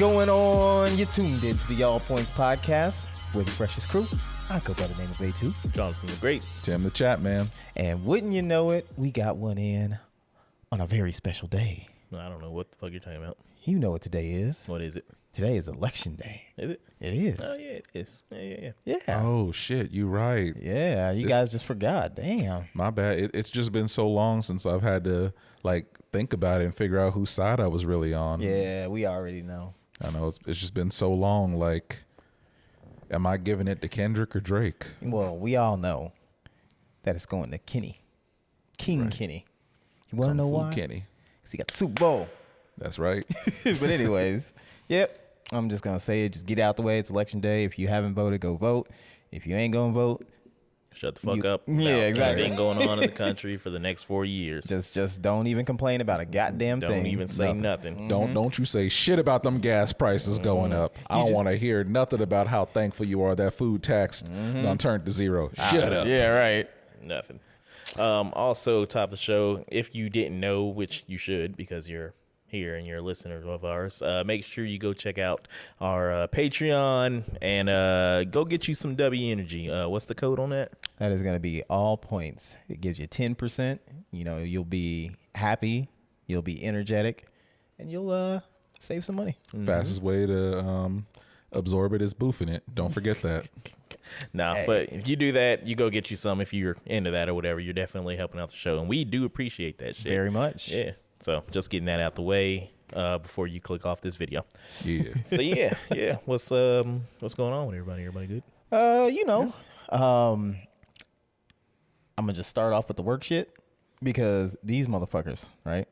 going on? You're tuned into the All Points Podcast with the freshest crew. I go by the name of A2. Jonathan the Great. Tim the Chat Man. And wouldn't you know it, we got one in on a very special day. I don't know what the fuck you're talking about. You know what today is. What is it? Today is election day. Is it? It is. Oh, yeah, it is. Yeah. Yeah. Oh, shit. You right. Yeah, you guys just forgot. Damn. My bad. It's just been so long since I've had to, think about it and figure out whose side I was really on. Yeah, we already know. I know. It's just been so long. Am I giving it to Kendrick or Drake? Well, we all know that it's going to Kenny. King Right. Kenny. You want to know why? Kenny. Because he got the Super Bowl. That's right. But anyways, yep. I'm just going to say it. Just get out the way. It's election day. If you haven't voted, go vote. If you ain't going to vote, Shut the fuck up. Yeah, about exactly. Anything going on in the country for the next 4 years. just don't even complain about a goddamn thing. Don't even say nothing. Don't you say shit about them gas prices going up. I don't want to hear nothing about how thankful you are that food tax done turned to zero. Shut up. Yeah, right. Nothing. Also, top of the show, if you didn't know, which you should because you're here and you're a listener of ours, make sure you go check out our Patreon and go get you some W Energy. What's the code on that? That is going to be all points. It gives you 10%. You know, you'll be happy, you'll be energetic, and you'll save some money. Fastest way to absorb it is boofing it. Don't forget that. Nah, but if you do that, you go get you some if you're into that or whatever. You're definitely helping out the show, and we do appreciate that shit. Very much. Yeah. So just getting that out the way before you click off this video. Yeah. So yeah. What's going on with everybody? Everybody good? I'm going to just start off with the work shit because these motherfuckers, right?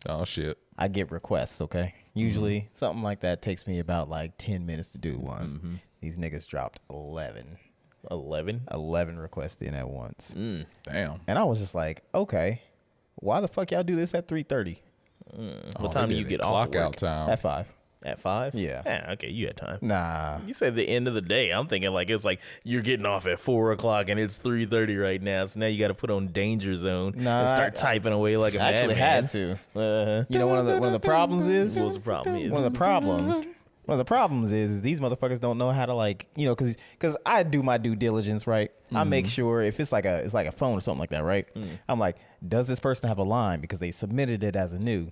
Oh, shit. I get requests, okay? Usually something like that takes me about 10 minutes to do one. These niggas dropped 11 requests in at once. Damn. And I was just like, okay, why the fuck y'all do this at 3:30? What time do you get off clock of work? out time? At 5? At 5? Yeah. Okay, you had time. Nah. You said the end of the day. I'm thinking it's you're getting off at 4 o'clock and it's 3:30 right now. So now you got to put on Danger Zone and start typing away like a I actually madman. had to. You know, one of the problems is What was the problem? one of the problems is these motherfuckers don't know how to because I do my due diligence, right? I make sure if it's like a phone or something like that, right? I'm like, does this person have a line because they submitted it as a new?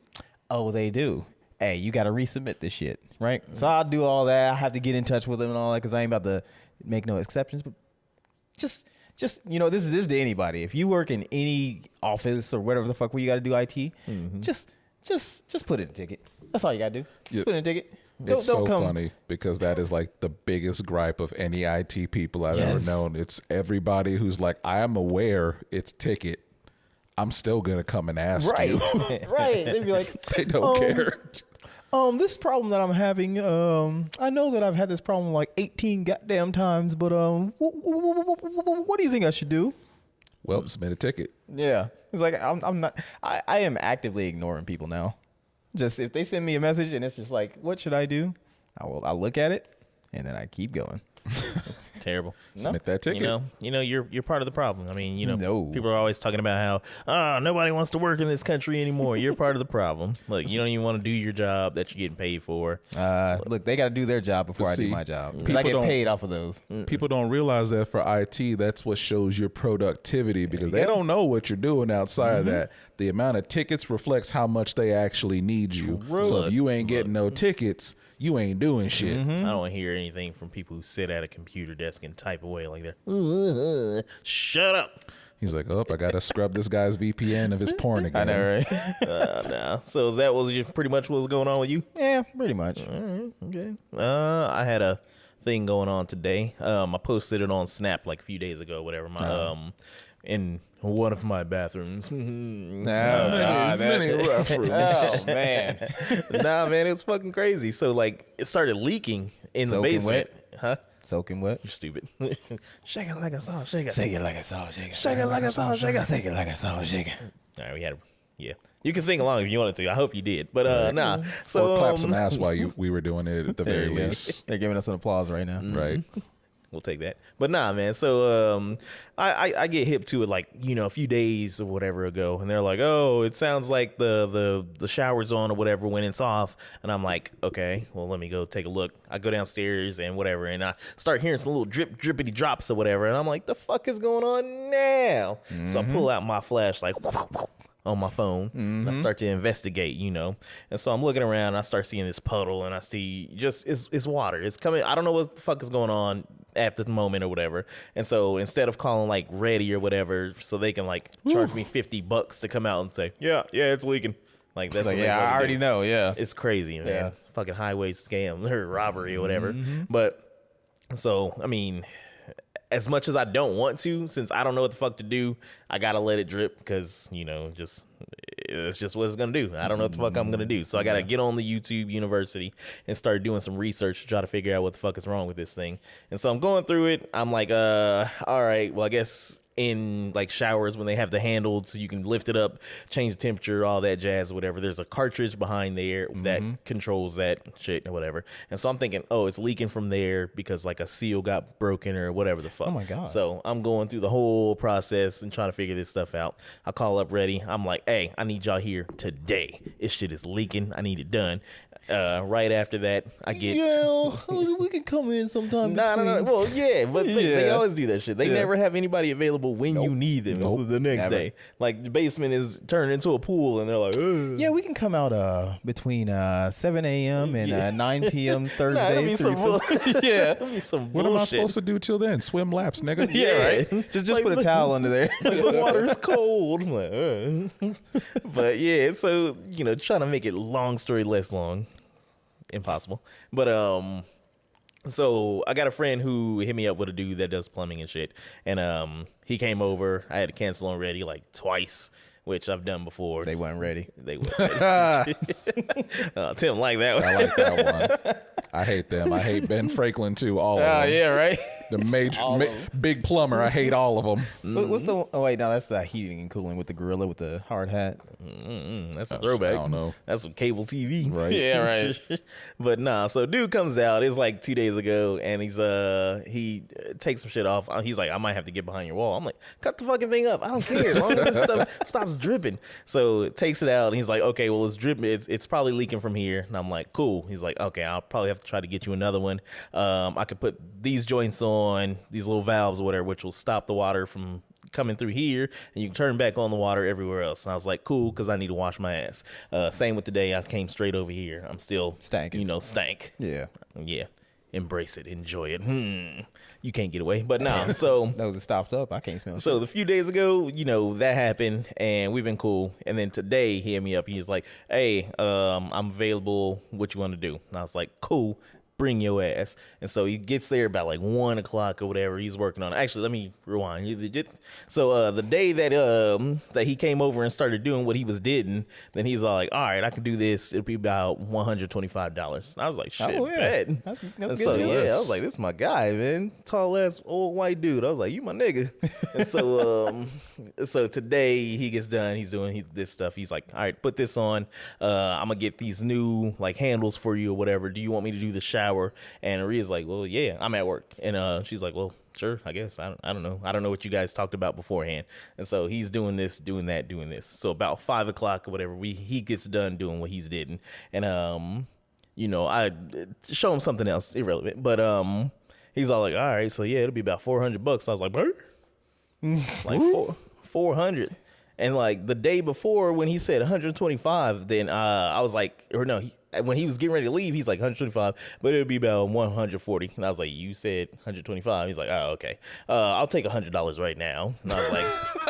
Oh, they do. Hey, you got to resubmit this shit, right? So I'll do all that. I have to get in touch with them and all that because I ain't about to make no exceptions. But just this is to anybody. If you work in any office or whatever the fuck where you got to do IT, just put in a ticket. That's all you got to do. Just put in a ticket. It's so funny because that is the biggest gripe of any IT people I've ever known. It's everybody who's like, I am aware it's ticket. I'm still going to come and ask you. Right. They'd be like, They don't care. This problem that I'm having, I know that I've had this problem 18 goddamn times, but what do you think I should do? Well, submit a ticket. Yeah. It's like, I'm not, I am actively ignoring people now. Just if they send me a message and it's just like, what should I do? I'll look at it and then I keep going. Terrible. Submit that ticket. You're part of the problem. I mean, No. people are always talking about how nobody wants to work in this country anymore. You're part of the problem. You don't even want to do your job that you're getting paid for. Look, they got to do their job before I do See, my job. Because people I get don't- paid off of those. People don't realize that for IT, that's what shows your productivity because they don't know what you're doing outside of that. The amount of tickets reflects how much they actually need you. So if you ain't getting no tickets, you ain't doing shit. I don't want to hear anything from people who sit at a computer desk and type away like that. Shut up. He's like, oh, I got to scrub this guy's VPN of his porn again. I know, right? Nah. So is that pretty much what was going on with you? Yeah, pretty much. Okay. I had a thing going on today. I posted it on Snap a few days ago, whatever. In one of my bathrooms. Many Oh, references. man. Nah, man, it was fucking crazy. So it started leaking in the Soaking basement. Huh? Soaking wet. You're stupid. Shake it like a song, shake it. Shake it like I saw it, shake it. Shake it like a song, shake it. Shake it like I saw it, shake it. All right, we had yeah. You can sing along if you wanted to. I hope you did. But nah. So Or clap some ass while we were doing it at the very least. They're giving us an applause right now. Right. we'll take that. But nah, man. So I get hip to it like, you know, a few days or whatever ago, and they're like, oh, it sounds like the shower's on or whatever when it's off, and I'm like, okay, well, let me go take a look. I go downstairs and whatever, and I start hearing some little drippity drops or whatever, and I'm like, the fuck is going on now? So I pull out my flashlight on my phone, and I start to investigate, you know. And so I'm looking around, and I start seeing this puddle, and I see just it's water. It's coming. I don't know what the fuck is going on at the moment or whatever. And so instead of calling like Ready or whatever, so they can like charge me $50 to come out and say, yeah, it's leaking. Like that's Like, what yeah, I already know. Yeah. It's crazy, man. Yeah. Fucking highway scam or robbery or whatever. But so I mean, as much as I don't want to, since I don't know what the fuck to do, I gotta let it drip because, you know, it's just what it's gonna do. I don't know what the fuck I'm gonna do. So I gotta get on the YouTube University and start doing some research to try to figure out what the fuck is wrong with this thing. And so I'm going through it. I'm like, all right, well, I guess in like showers when they have the handle so you can lift it up, change the temperature, all that jazz or whatever, there's a cartridge behind there that controls that shit or whatever. And so I'm thinking, oh, it's leaking from there because like a seal got broken or whatever the fuck. Oh my God. So I'm going through the whole process and trying to figure this stuff out. I call up Ready. I'm like, hey, I need y'all here today. This shit is leaking. I need it done. Right after that, I get we can come in sometime. no. Well, yeah, but they Yeah. always do that shit. They never have anybody available when you need them. So the next Never. day, like the basement is turned into a pool, and they're like, ugh. Yeah, we can come out between 7 a.m. and 9 p.m. Nah, Thursday. that'd be some through yeah, that'd be some What am I bullshit. supposed to do till then? Swim laps, nigga. Yeah, right. just Like, put a towel under there. Like, the water's cold. I'm like, but yeah, so you know, trying to make it long story less long, impossible. But so I got a friend who hit me up with a dude that does plumbing and shit, and he came over. I had to cancel on Ready like twice, which I've done before. They weren't ready. They were ready. Tim like that one. I like that one. I hate them. I hate Ben Franklin too. All of them. yeah, right. The major, big plumber. I hate all of them. What's the? Oh wait, no, that's the heating and cooling with the gorilla with the hard hat. That's a throwback. I don't know. That's what cable TV. Right. Yeah, right. But nah, so dude comes out. It's like 2 days ago, and he takes some shit off. He's like, I might have to get behind your wall. I'm like, cut the fucking thing up. I don't care as long as this stuff stops dripping. So takes it out, and he's like, okay, well it's dripping. It's probably leaking from here. And I'm like, cool. He's like, okay, I'll probably have to try to get you another one. I could put these joints on, these little valves or whatever, which will stop the water from coming through here, and you can turn back on the water everywhere else. And I was like, cool, because I need to wash my ass. Same with today. I came straight over here. I'm still Stankin'. you know, stank. Yeah. Yeah. Embrace it. Enjoy it. You can't get away. But no. So No, it stopped up. I can't smell. so the few days ago, you know, that happened, and we've been cool. And then today he hit me up. He was like, hey, I'm available. What you want to do? And I was like, cool. Bring your ass. And so he gets there about like 1 o'clock or whatever. He's working on it. Actually, let me rewind. So the day that he came over and started doing what he was doing, then he's all like, all right, I can do this. It'll be about $125. And I was like, shit, Oh, yeah. bet. That's And good so deal. yeah, I was like, this is my guy, man. Tall ass old white dude. I was like, you my nigga. And so so today he gets done. He's doing this stuff. He's like, all right, put this on. I'm gonna get these new like handles for you or whatever. Do you want me to do the shower? And Aria's like, well, yeah, I'm at work. And she's like, well, sure, I guess. I don't know. I don't know what you guys talked about beforehand. And so he's doing this, doing that, doing this. So about 5 o'clock or whatever, he gets done doing what he's did. And you know, I show him something else irrelevant. But he's all like, all right, so yeah, it'll be about $400. I was like, like 400. And like the day before when he said 125, then I was like, or no, when he was getting ready to leave, he's like 125, but it'll be about 140. And I was like, you said 125. He's like, oh, okay. I'll take $100 right now. And I was like,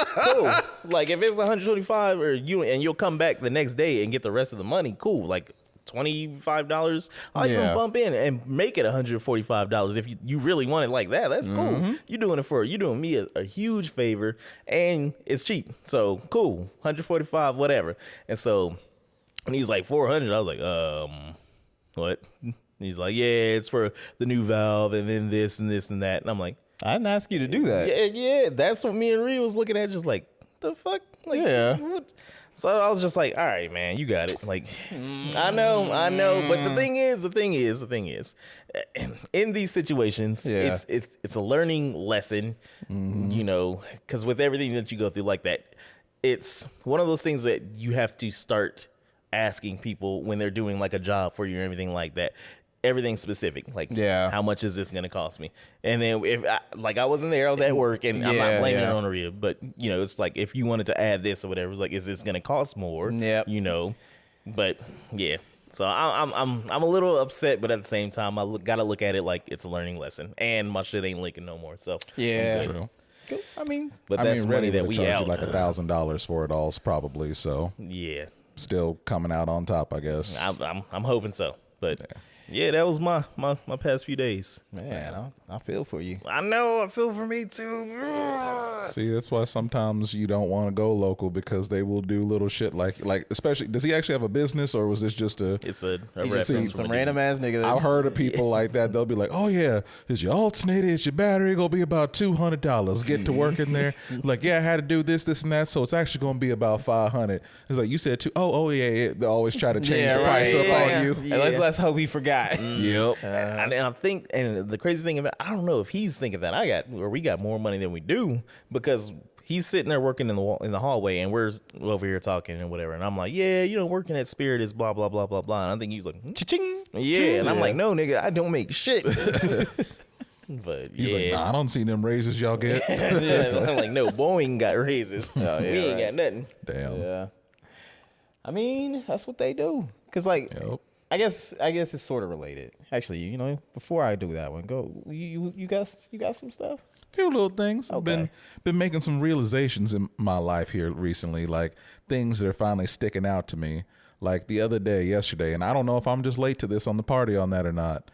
cool. Like if it's 125 or you'll come back the next day and get the rest of the money, cool. Like $25, I'll even bump in and make it $145 if you really want it like that. That's cool. You're doing me a huge favor, and it's cheap. So cool, 145, whatever. And so when he's like 400, I was like, what? And he's like, yeah, it's for the new valve, and then this and this and that. And I'm like, I didn't ask you to do that. yeah. That's what me and Rhea was looking at, just like, the fuck? Like, Yeah. what? So I was just like, all right, man, you got it. Like, I know. But the thing is, in these situations, Yeah. it's a learning lesson, you know, because with everything that you go through like that, it's one of those things that you have to start asking people when they're doing like a job for you or everything like that. Everything specific, like how much is this going to cost me? And then if I wasn't there, I was at work, and I'm not blaming it on Rhea, but you know, it's like if you wanted to add this or whatever, it's like, is this going to cost more? Yep. You know, but yeah. So I'm a little upset, but at the same time, gotta look at it like it's a learning lesson, and my shit ain't leaking no more. So Yeah. True. I mean, but that's money that we charge out. you like $1,000 for it all, probably. So Yeah, still coming out on top, I guess. I'm hoping so, but. Yeah, that was my past few days. man, I feel for you. I know, I feel for me too. See, that's why sometimes you don't want to go local because they will do little shit like especially. Does he actually have a business or was this just a? It's a You just reference see from some a random ass nigga. I've heard of people like that. They'll be like, "Oh yeah, is your alternator, is your battery gonna be about $200? Get to work in there." Like, yeah, I had to do this, and that, so it's actually gonna be about $500. It's like you said too. Oh yeah. They always try to change the price up on you. Hey, let's hope he forgot. Yep. And I think, and the crazy thing about, I don't know if he's thinking that we got more money than we do, because he's sitting there working in the hallway, and we're over here talking and whatever. And I'm like, yeah, you know, working at Spirit is blah blah blah blah blah. And I think he's like, Cha-ching. yeah, and I'm like, no, nigga, I don't make shit. But He's like, nah, I don't see them raises y'all get. yeah, I'm like, no, Boeing got raises. We yeah, ain't got nothing. Damn. Yeah. I mean, that's what they do. Cause like, Yep. I guess it's sort of related. Actually, you know, before I do that one, go. You got some stuff. Few little things. I've Okay. been making some realizations in my life here recently, like things that are finally sticking out to me. Like the other day, yesterday, and I don't know if I'm just late to this on the party on that or not,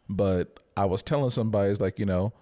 but I was telling somebody, it's like, you know,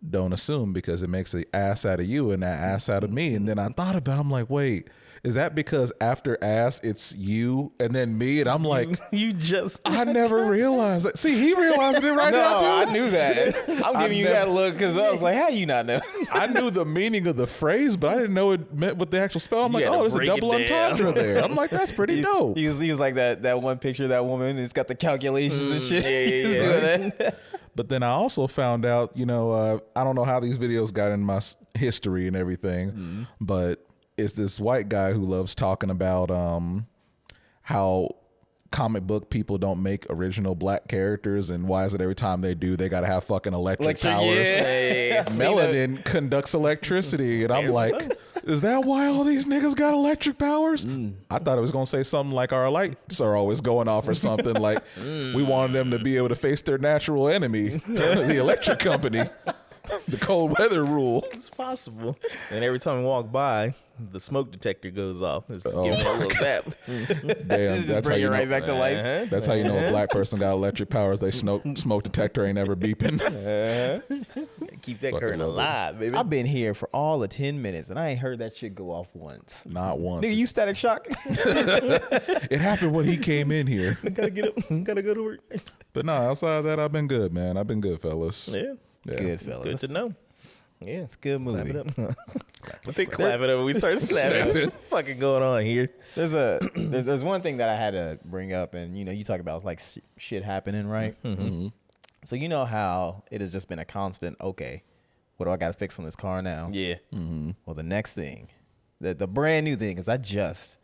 don't assume because it makes an ass out of you and that ass out of me. And then I thought about it, I'm like, wait, is that because after ass it's you and then me? And I'm like, You just I never realized that. See, he realized it right now, too. I knew that. I'm giving you that look because I was like, how you not know? I knew the meaning of the phrase, but I didn't know it meant what the actual spell. I'm like, had to oh, there's a break it double down. entendre there. I'm like, that's pretty dope. He was like that one picture of that woman. It's got the calculations and shit. yeah, He's yeah. doing that. But then I also found out, you know, I don't know how these videos got in my history and everything, but it's this white guy who loves talking about how comic book people don't make original black characters, and why is it every time they do, they got to have fucking electric powers. Yeah. Melanin conducts electricity, and I'm like, is that why all these niggas got electric powers? I thought it was gonna say something like our lights are always going off or something. Like we wanted them to be able to face their natural enemy, the electric company, the cold weather rule. It's possible. And every time we walk by, the smoke detector goes off. It's just giving it a little zap. Damn, Just that's how bring you it know. right back to life. That's how you know a black person got electric powers. They smoke detector ain't ever beeping. Keep that Fucking curtain love it. alive, baby. I've been here for all of 10 minutes and I ain't heard that shit go off once. Not once. Nigga, you static shock? It happened when he came in here. Gotta get up. Gotta go to work. But no, outside of that, I've been good, man. I've been good, fellas. Yeah. Yeah. Good, fellas. Good to know. Yeah. It's a good Clap movie. it up. Let's say clap it up. We start snapping. Snapping. What the fucking going on here? There's one thing that I had to bring up, and you know, you talk about like shit happening, right? Mm-hmm. So you know how it has just been a constant. Okay, what do I got to fix on this car now? Yeah. Well, the next thing, the brand new thing, is I just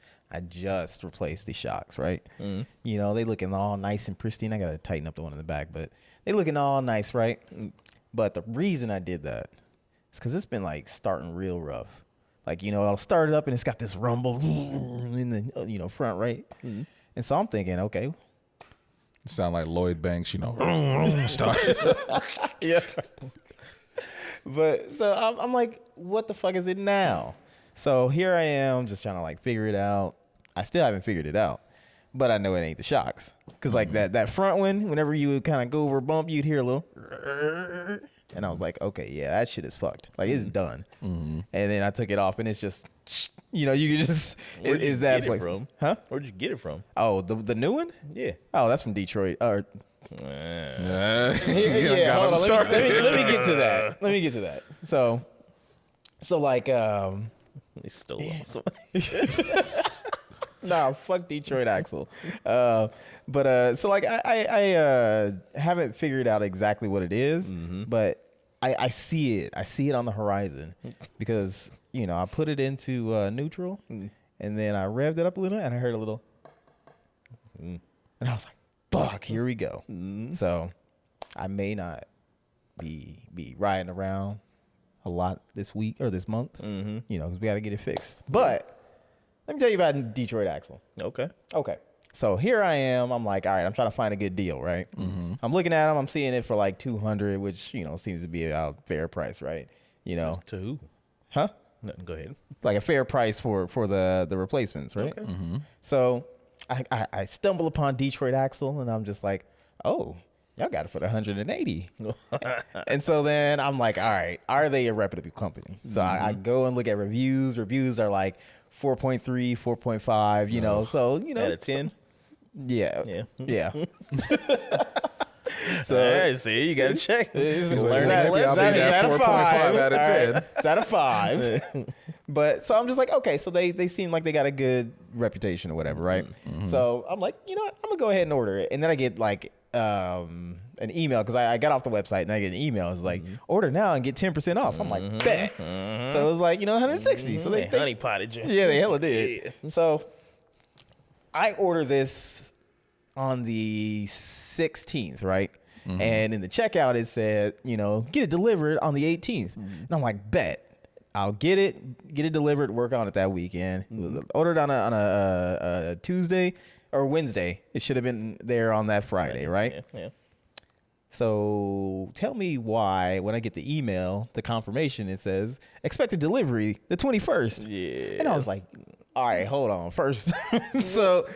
replaced the shocks, right? You know, they looking all nice and pristine. I gotta tighten up the one in the back, but they looking all nice, right? But the reason I did that is because it's been like starting real rough. Like, you know, I'll start it up and it's got this rumble in the, you know, front, right? And so I'm thinking, okay. Sound like Lloyd Banks, you know. Start. Yeah. But so I'm like, what the fuck is it now? So here I am just trying to like figure it out. I still haven't figured it out, but I know it ain't the shocks. Cause like that front one, whenever you would kind of go over a bump, you'd hear a little, and I was like, okay, yeah, that shit is fucked. Like it's done. And then I took it off and it's just, you know, you could just, Where'd you is that get it flex- from? Huh? Where'd you get it from? Oh, the new one? Yeah. Oh, that's from Detroit. Or Yeah, yeah, got hold him on. started. Let me get to that. So like, They stole them. Nah, fuck Detroit Axle. So like I haven't figured out exactly what it is, but I see it. I see it on the horizon because, you know, I put it into neutral and then I revved it up a little and I heard a little and I was like, fuck, here we go. So I may not be riding around a lot this week or this month, you know, because we got to get it fixed. But let me tell you about Detroit Axle. Okay. So here I am. I'm like, all right, I'm trying to find a good deal, right? I'm looking at them. I'm seeing it for like $200, which, you know, seems to be a fair price, right? You know, To who? huh? Nothing. Go ahead. Like a fair price for the replacements, right? Okay. So I stumble upon Detroit Axle, and I'm just like, oh, y'all got it for the 180. And so then I'm like, all right, are they a reputable company? So I go and look at reviews. Reviews are like 4.3, 4.5, you know. So, you know, Out of 10. Yeah. So I see, you gotta check. It's like, out maybe I'll be that of 4.5 5 out of 10. It's out of 5. But so I'm just like, okay, so they seem like they got a good reputation or whatever, right? So I'm like, you know what? I'm gonna go ahead and order it. And then I get like an email because I got off the website and I get an email. It's like, order now and get 10% off. I'm like, bet. So it was like, you know, 160. So they honey potted you. yeah, they hella did. So I ordered this on the 16th, right? And in the checkout, it said, you know, get it delivered on the 18th. And I'm like, bet. I'll get it delivered, work on it that weekend. It was ordered on a Tuesday or Wednesday. It should have been there on that Friday, right? Yeah. So tell me why when I get the email, the confirmation, it says expected delivery the 21st. Yeah. And I was like, all right, hold on first. So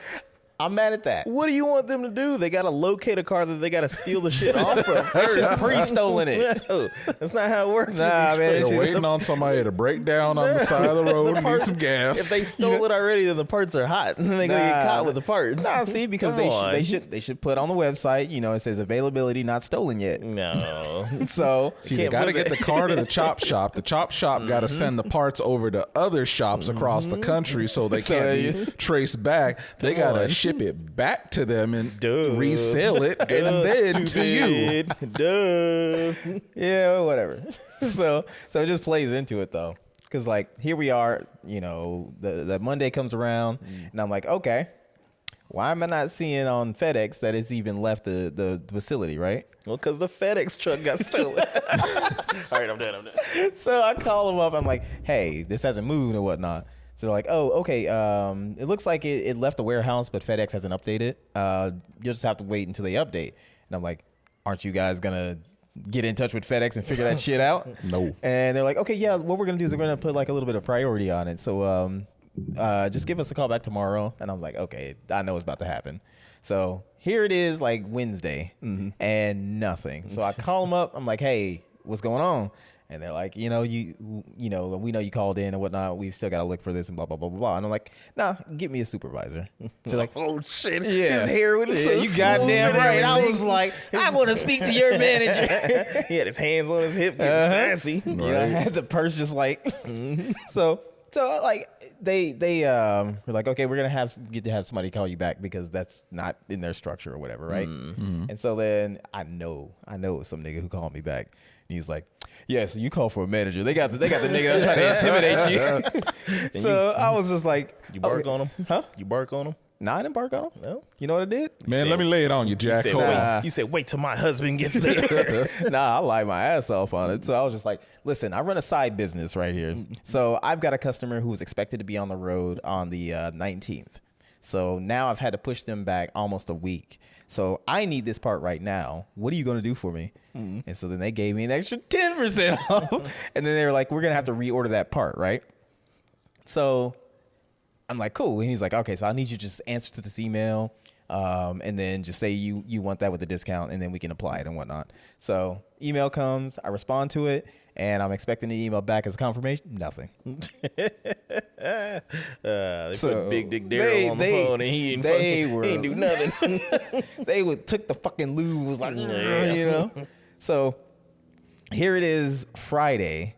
I'm mad at that. What do you want them to do? They gotta locate a car that they gotta steal the shit off of. They should have pre-stolen it. No, that's not how it works. Nah, man. They're waiting on somebody to break down on the side of the road and need some gas. If they stole it already, then the parts are hot, and they're gonna get caught with the parts. Nah, see, because they should put on the website, you know, it says availability not stolen yet. No. So See, they Can't got to put get the car to the chop shop. The chop shop got to send the parts over to other shops across the country so they can't be traced back. They got to ship it back to them and resell it and then to you. Duh. yeah, whatever. so it just plays into it though, because like here we are, you know, the Monday comes around, and I'm like, okay, why am I not seeing on FedEx that it's even left the facility, right? Well, because the FedEx truck got stolen. All right, I'm done. So I call them up. I'm like, hey, this hasn't moved or whatnot. So they're like, oh, okay. It looks like it left the warehouse, but FedEx hasn't updated. You'll just have to wait until they update. And I'm like, aren't you guys gonna get in touch with FedEx and figure that shit out? No. And they're like, okay, yeah. What we're gonna do is we're gonna put like a little bit of priority on it. So just give us a call back tomorrow. And I'm like, okay, I know it's about to happen. So here it is, like Wednesday, and nothing. So I call them up. I'm like, hey, what's going on? And they're like, you know, we know you called in and whatnot. We've still got to look for this and blah, blah, blah, blah, blah. And I'm like, nah, get me a supervisor. So like, Oh shit! yeah, His hair would have you goddamn right. I was like, I want to speak to your manager. He had his hands on his hip, getting sassy. You know, I had the purse just like, so like they were like, okay, we're gonna get to have somebody call you back because that's not in their structure or whatever, right? And so then I know it was some nigga who called me back. And he was like, yeah, so you call for a manager. They got the nigga that's trying to intimidate you. So I was just like, You bark on him? Huh? You bark on him? Nah, I didn't bark on him. No. You know what I did? Man, let me lay it on you, Jack. You said, Hold on. wait. You said, wait till my husband gets there. Nah, I lied my ass off on it. So I was just like, listen, I run a side business right here. So I've got a customer who was expected to be on the road on the 19th. So now I've had to push them back almost a week. So I need this part right now. What are you going to do for me? And so then they gave me an extra 10% off. And then they were like, we're going to have to reorder that part, right? So I'm like, cool. And he's like, okay, so I need you to just answer to this email. And then just say you want that with a discount, and then we can apply it and whatnot. So email comes, I respond to it, and I'm expecting the email back as confirmation. Nothing. They So put Big Dick Daryl on the phone, and he ain't do nothing. They took the fucking lube, was like, Yeah. you know. So here it is, Friday,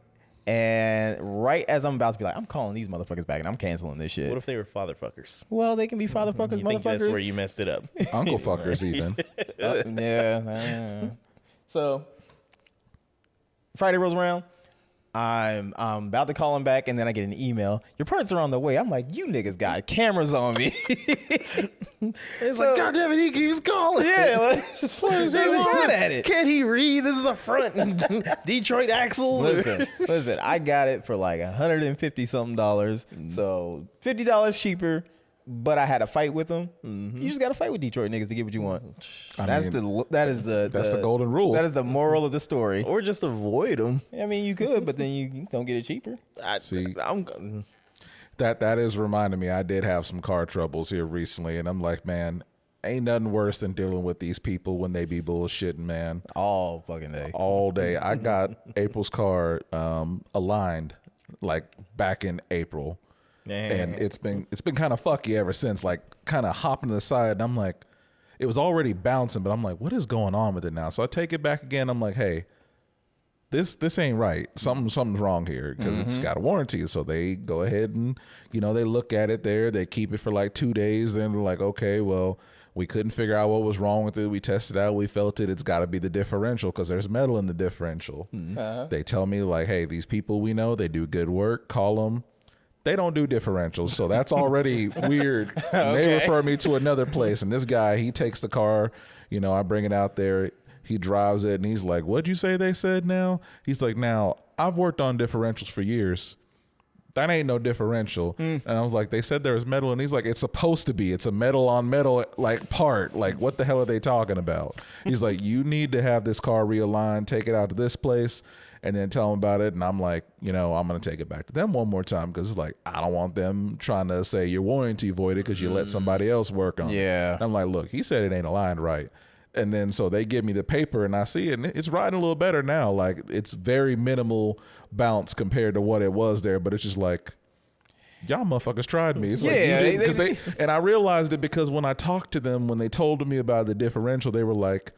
And right as I'm about to be like, I'm calling these motherfuckers back and I'm canceling this shit. What if they were father fuckers? Well, they can be father fuckers, You think motherfuckers. that's where you messed it up? Uncle fuckers even. Yeah. So Friday rolls around. I'm about to call him back, and then I get an email. Your parts are on the way. I'm like, you niggas got cameras on me. It's like, God damn it, he keeps calling. Yeah, like, he's good at it. Can't he read? This is a front. Detroit Axles. Listen, I got it for like $150 something, so $50 cheaper. But I had a fight with them. You just got to fight with Detroit niggas to get what you want. That's the golden rule. That is the moral of the story. Or just avoid them. I mean, you could, but then you don't get it cheaper. That is reminding me, I did have some car troubles here recently, and I'm like, man, ain't nothing worse than dealing with these people when they be bullshitting, man. All fucking day. All day. I got April's car aligned like back in April. And it's been kind of fucky ever since, like kind of hopping to the side. And I'm like, it was already bouncing, but I'm like, what is going on with it now? So I take it back again. I'm like, hey, this ain't right. Something's wrong here because it's got a warranty. So they go ahead and, they look at it there. They keep it for like 2 days. Then they're like, okay, well, we couldn't figure out what was wrong with it. We tested it out. We felt it. It's got to be the differential because there's metal in the differential. They tell me like, hey, these people we know, they do good work. Call them. They don't do differentials, so that's already weird. Okay. They refer me to another place, and this guy, he takes the car, I bring it out there, he drives it, and he's like, what'd you say they said now? He's like, now, I've worked on differentials for years. That ain't no differential. And I was like, they said there was metal, and he's like, it's supposed to be. It's a metal on metal, like, part. Like, what the hell are they talking about? He's like, you need to have this car realigned, take it out to this place, and then tell them about it. And I'm like, I'm going to take it back to them one more time because it's like, I don't want them trying to say your warranty voided because you let somebody else work on it. Yeah. And I'm like, look, he said it ain't aligned right. And then so they give me the paper and I see it and it's riding a little better now. Like it's very minimal bounce compared to what it was there. But it's just like, y'all motherfuckers tried me. It's like, and I realized it because when I talked to them, when they told me about the differential, they were like,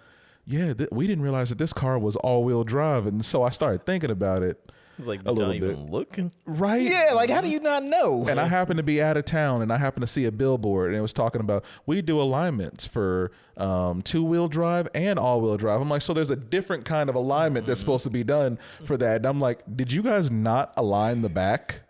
yeah, we didn't realize that this car was all-wheel drive. And so I started thinking about it It's like, a little bit. Even looking? Right? Yeah, like how do you not know? And I happened to be out of town and I happened to see a billboard and it was talking about, we do alignments for two-wheel drive and all-wheel drive. I'm like, so there's a different kind of alignment that's supposed to be done for that. And I'm like, did you guys not align the back?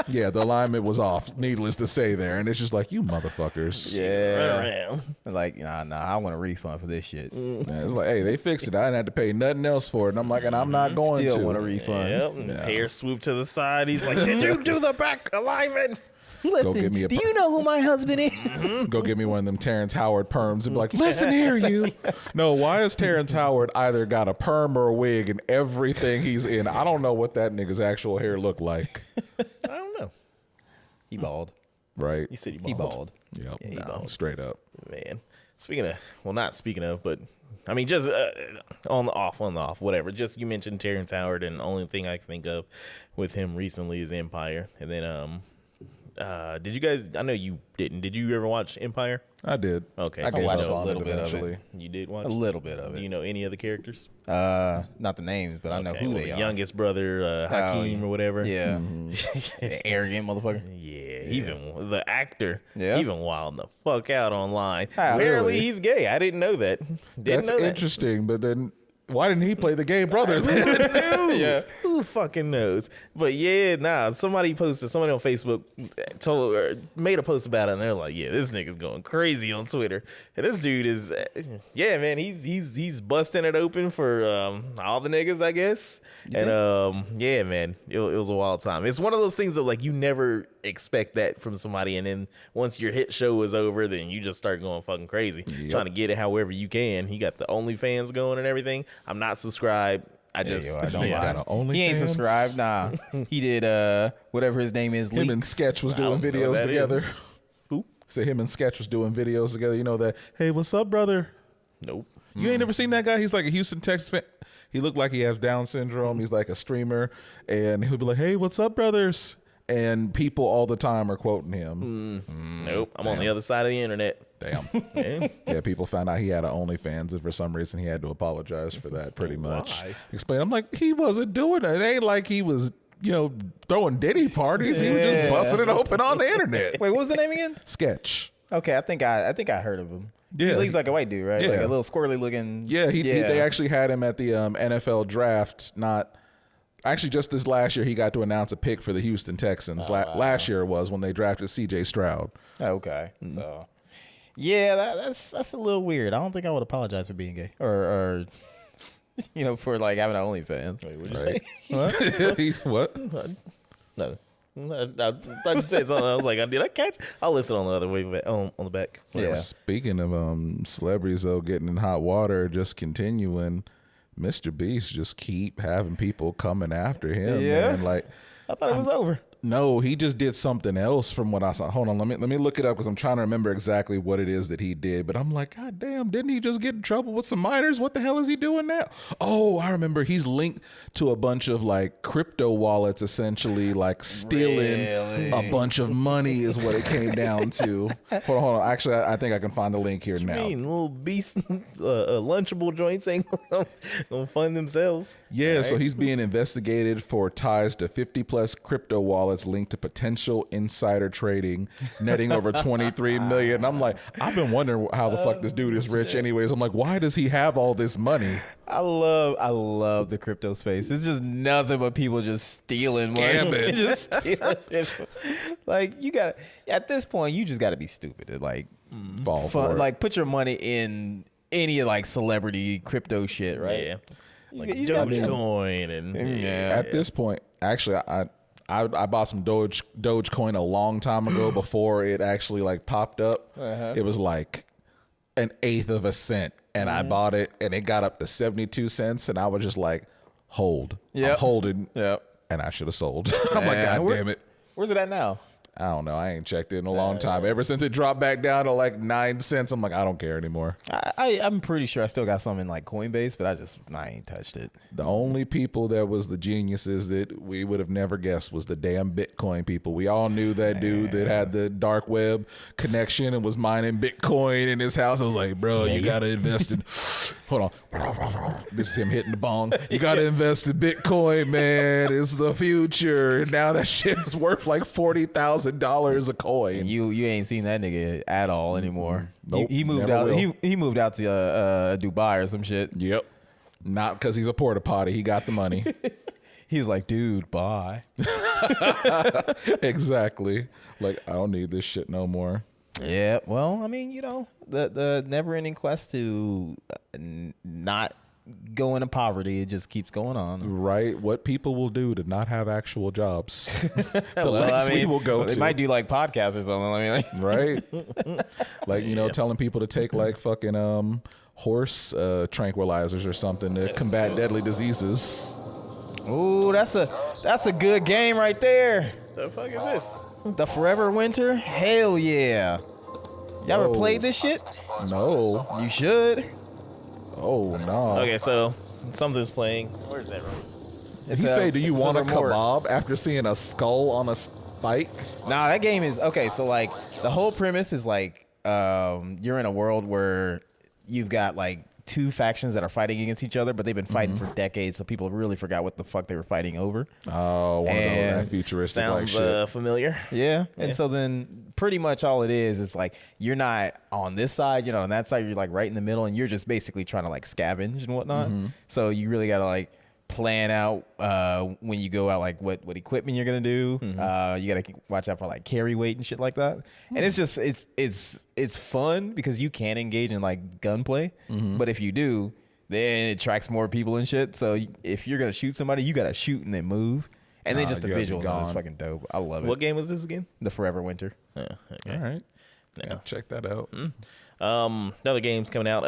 Yeah, the alignment was off, needless to say there. And it's just like, you motherfuckers. Yeah. Like, nah, I want a refund for this shit. Yeah, it's like, hey, they fixed it. I didn't have to pay nothing else for it. And I'm like, and I'm not going Still to. want a refund. Yep. And his hair swooped to the side. He's like, did you do the back alignment? Listen, give me a do you know who my husband is? Go get me one of them Terrence Howard perms and be like, listen here, you. No, why has Terrence Howard either got a perm or a wig in everything he's in? I don't know what that nigga's actual hair looked like. I don't know. He bald. Right? He said He bald. Yep. he No, bald. straight up. Man. Speaking of, well, not speaking of, but I mean, just on the off, whatever. Just you mentioned Terrence Howard, and the only thing I can think of with him recently is Empire. And then, did you guys? I know you didn't. Did you ever watch Empire? I did. Okay, I so gave watched up a on little it bit of it. eventually. You did watch A little bit of Do it. you know any of the characters? Not the names, but I know who well, they the are. youngest brother, Hakeem yeah. or whatever. Yeah. Arrogant motherfucker. Yeah, even the actor, Yeah. even wilding the fuck out online. How? Apparently, Really? he's gay. I didn't know that. That's know that. interesting, but then why didn't he play the gay brother? Yeah, who fucking knows? But yeah, somebody on Facebook made a post about it, and they're like, "Yeah, this nigga's going crazy on Twitter." And this dude is, yeah, man, he's busting it open for all the niggas, I guess. And yeah, man, it was a wild time. It's one of those things that like you never expect that from somebody, and then once your hit show is over, then you just start going fucking crazy, trying to get it however you can. He got the OnlyFans going and everything. I'm not subscribed. I don't OnlyFans? He ain't subscribed. Nah. He did whatever his name is. Him Leaks. and Sketch was doing don't know what videos that together. is. Who? So him and Sketch was doing videos together. You know that, hey, what's up, brother? Nope. You ain't never seen that guy? He's like a Houston, Texas fan. He looked like he has Down syndrome. He's like a streamer. And he'll be like, hey, what's up, brothers? and people all the time are quoting him. Nope, I'm on the other side of the internet. Damn. Yeah. Yeah, people found out he had an OnlyFans, and for some reason he had to apologize for that. Pretty much. Why? Explain. I'm like, he wasn't doing it. It ain't like he was, throwing Diddy parties. He was just busting it open on the internet. Wait, what was the name again? Sketch. Okay, I think I heard of him. Yeah. He's like a white dude, right? Yeah. Like a little squirrely looking. Yeah, they actually had him at the NFL draft. Actually, just this last year, he got to announce a pick for the Houston Texans. Last year was when they drafted C.J. Stroud. Okay, so yeah, that's a little weird. I don't think I would apologize for being gay or for like having an OnlyFans. Wait, what'd you say? What? No. I just said something. I was like, did I catch? I'll listen on the other way on the back. Yeah. Speaking of celebrities, though, getting in hot water, just continuing, Mr. Beast just keep having people coming after him. Yeah. Man. Like, I thought it was over. no, he just did something else from what I saw. Hold on, let me look it up because I'm trying to remember exactly what it is that he did. But I'm like, God damn, didn't he just get in trouble with some minors? What the hell is he doing now? Oh, I remember he's linked to a bunch of like crypto wallets, essentially like stealing a bunch of money is what it came down to. Hold on. Actually, I think I can find the link here now. Little beast, lunchable joints ain't gonna fund themselves. Yeah, so he's being investigated for ties to 50 plus crypto wallets linked to potential insider trading, netting over 23 million. I'm like, I've been wondering how the fuck this dude is rich anyways. I'm like, why does he have all this money? I love the crypto space. It's just nothing but people just stealing money. Scamming. Just stealing shit. Like at this point, you just got to be stupid and like Fall for it. like put your money in any like celebrity crypto shit, right? Yeah. Like You just gotta be- Dogecoin and At this point, actually, I bought some Dogecoin a long time ago before it actually like popped up. It was like 1/8 of a cent, and I bought it, and it got up to 72 cents, and I was just like, hold, I'm Yep. holding, Yep. and I should have sold. I'm like, God damn it. Where's it at now? I don't know. I ain't checked it in a long time. Ever since it dropped back down to like 9 cents, I'm like, I don't care anymore. I'm pretty sure I still got some in like Coinbase, but I ain't touched it. The only people that was the geniuses that we would have never guessed was the damn Bitcoin people. We all knew that dude that had the dark web connection and was mining Bitcoin in his house. I was like, bro, you got to invest in... Hold on. This is him hitting the bong. You got to invest in Bitcoin, man. It's the future. Now that shit is worth like $40,000 a coin. You ain't seen that nigga at all anymore. Nope, he moved never out. will. He moved out to Dubai or some shit. Yep. Not because he's a porta potty. He got the money. He was like, dude, bye. Exactly. Like, I don't need this shit no more. Yeah, well, I mean, the never-ending quest to not go into poverty, it just keeps going on. Right? What people will do to not have actual jobs. The lengths we will go they to. might do like podcasts or something. I mean, like, Right? Like, telling people to take like fucking horse tranquilizers or something to combat deadly diseases. ooh, that's a good game right there. the fuck is this? The Forever Winter, hell yeah. Y'all ever Whoa. played this shit? No. You should. Oh, no. Okay, so something's playing. Where's that? Did you say, do you it's want a remote. kebab after seeing a skull on a spike? Nah, that game is okay. So like the whole premise is like you're in a world where you've got like two factions that are fighting against each other, but they've been fighting for decades, so people really forgot what the fuck they were fighting over. Oh, one of those And that futuristic like Sounds shit. familiar. Yeah. And so then pretty much all it is like you're not on this side, on that side, you're like right in the middle, and you're just basically trying to like scavenge and whatnot. So you really gotta like plan out when you go out like what equipment you're gonna do. You gotta watch out for like carry weight and shit like that. And it's just it's fun because you can engage in like gunplay, but if you do, then it attracts more people and shit. So if you're gonna shoot somebody, you gotta shoot and then move. And then just the you gotta be visuals on it's gone. fucking dope. I love it. What game was this again? The Forever Winter. Oh, okay. All right. No. Yeah, check that out. Another game's coming out.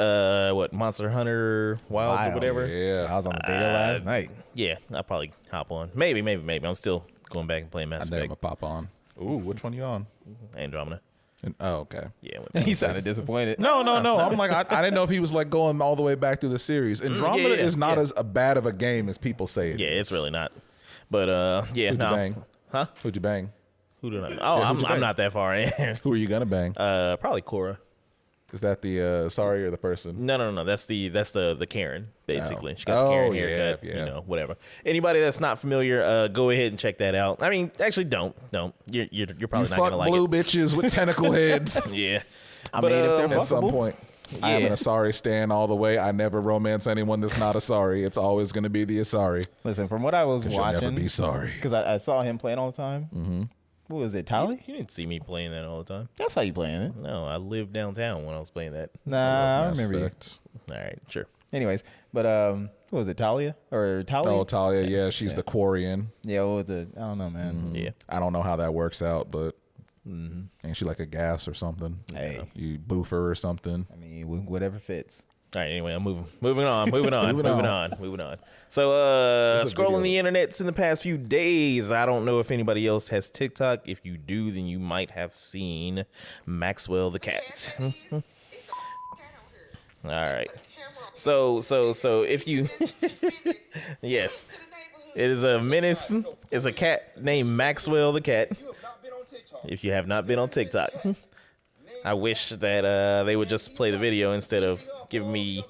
What, Monster Hunter Wilds or Wild. whatever? Yeah. I was on the beta last night. Yeah, I'll probably hop on. Maybe. I'm still going back and playing I Mass think I'm Effect. gonna pop on. Ooh, which one you on? Andromeda. Oh, okay. Yeah. with- He sounded disappointed. No. I'm like, I didn't know if he was like going all the way back through the series. Andromeda yeah, is not yeah. as bad of a game as people say it Yeah, is. it's really not. But yeah, Who'd you no. bang? Huh? Who'd you bang? Who did I? Oh, who'd you I'm bang? not that far in. Who are you gonna bang? Probably Cora. Is that the sorry or the person? No. That's the Karen basically. Oh. She got the Karen Oh, yeah, haircut. yeah. You know, whatever. Anybody that's not familiar, go ahead and check that out. I mean, actually, don't. You're probably You not gonna fuck like blue it. bitches with tentacle heads. Yeah. I mean, if they're At some fuckable. point, I am Yeah. an Asari stan all the way. I never romance anyone that's not Asari. It's always going to be the Asari. Listen, from what I was You'll never watching, be sorry. because I saw him playing all the time. Mm-hmm. What was it, Tally? You didn't see me playing that all the time. That's how you playing it. No, I lived downtown when I was playing that. Nah, I Mass remember you. Effect. All right, sure. Anyways, but what was it, Talia or Talia? Oh, Talia, yeah, she's the Quarian. Yeah, what was it? I don't know, man. Yeah. I don't know how that works out, but ain't she like a gas or something? Hey. You boofer or something? I mean, whatever fits. All right, anyway, I'm moving on. So, There's a scrolling video. the internets in the past few days, I don't know if anybody else has TikTok. If you do, then you might have seen Maxwell the cat. All right. So if you, yes, it is a menace. It's a cat named Maxwell the cat. If you have not been on TikTok, I wish that they would just play the video instead of giving me.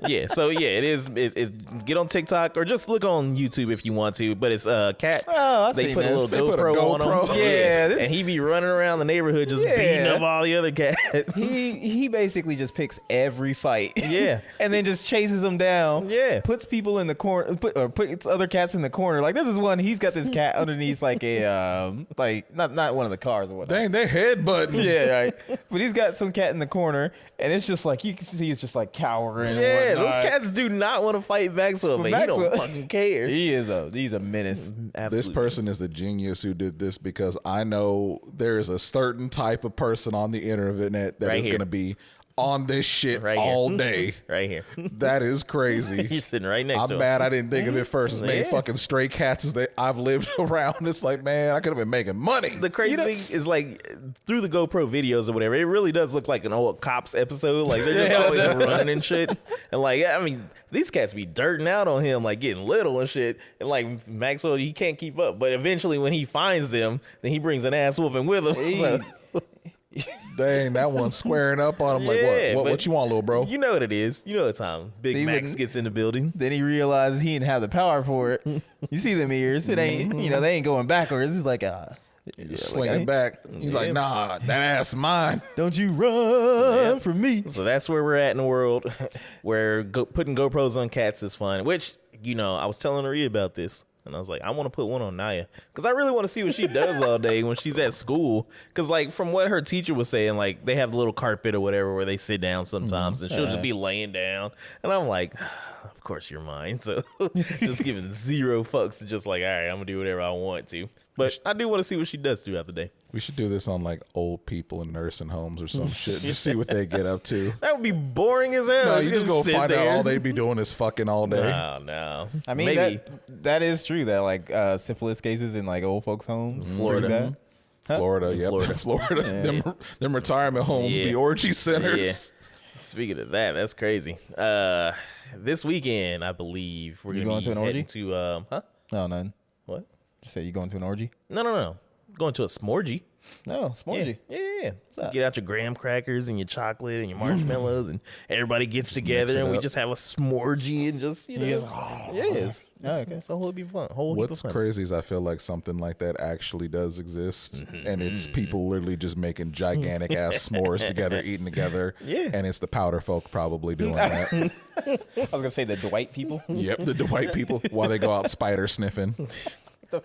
Yeah, so yeah, it is. It's get on TikTok or just look on YouTube if you want to. But it's a cat. Oh, I've they seen put a this. little They put a GoPro on him. GoPro. Yeah, this- and he be running around the neighborhood just beating Yeah. up all the other cats. He basically just picks every fight. Yeah. and then just chases them down. Yeah. Puts people in the corner, puts other cats in the corner. Like this is one. He's got this cat underneath like a like not one of the cars or whatnot. Dang, they headbutting. Yeah, right. But he's got some cat in the corner, and it's just like you can see it's just like cowering. Yeah, and those whatnot. cats do not want to fight Maxwell, but he Maxwell- don't fucking care. He's a menace. This Absolutely. person is the genius who did this because I know there is a certain type of person on the internet that Right is here. going to be on this shit Right here. all day. right here. That is crazy. You're sitting right next to I'm him. mad I didn't think of it first. As many Yeah. fucking stray cats as that I've lived around. It's like, man, I could have been making money. The crazy thing is, like, through the GoPro videos or whatever, it really does look like an old Cops episode. Like, they're just always running and shit. And, like, I mean, these cats be dirting out on him, like, getting little and shit. And, like, Maxwell, he can't keep up. But eventually, when he finds them, then he brings an ass whooping with him. So, Dang, that one's squaring up on him. Like, Yeah, what? but- What you want, little bro? you know what it is. You know the time. Big See, Max when- gets in the building. Then he realizes he didn't have the power for it. You see them ears? It ain't. They ain't going backwards. It's like Slinging like, back. He's like, nah, that ass mine. Don't you run from me? So that's where we're at in the world, where putting GoPros on cats is fun. Which, I was telling Maria about this, and I was like, I want to put one on Naya because I really want to see what she does all day when she's at school. Because, like, from what her teacher was saying, like, they have the little carpet or whatever where they sit down sometimes, and she'll just be laying down, and I'm like, of course you're mine. So just giving zero fucks, just like, all right, I'm gonna do whatever I want to. But I do want to see what she does throughout the day. We should do this on like old people in nursing homes or some shit. Just see what they get up to. That would be boring as hell. No, you just go sit find out there. all they be doing is fucking all day. No. I mean, maybe. that is true. That like syphilis cases in like old folks' homes, Florida. pretty bad. Florida, yep. Florida. Florida. Them retirement homes Yeah. be orgy centers. Yeah. Speaking of that, that's crazy. This weekend, I believe we're You gonna going be to an orgy? heading to No, none. what? Just say you going to an orgy? No. Going to a smorgy. No, smorgy. Yeah. that? Get out your graham crackers and your chocolate and your marshmallows, and everybody gets together mix it and we up. just have a smorgy and just yes. Oh, okay. So it'll be fun. Whole heap What's of fun. crazy is I feel like something like that actually does exist, and it's people literally just making gigantic ass s'mores together, eating together. Yeah. and it's the powder folk probably doing that. I was gonna say the Dwight people. Yep, the white people while they go out spider sniffing.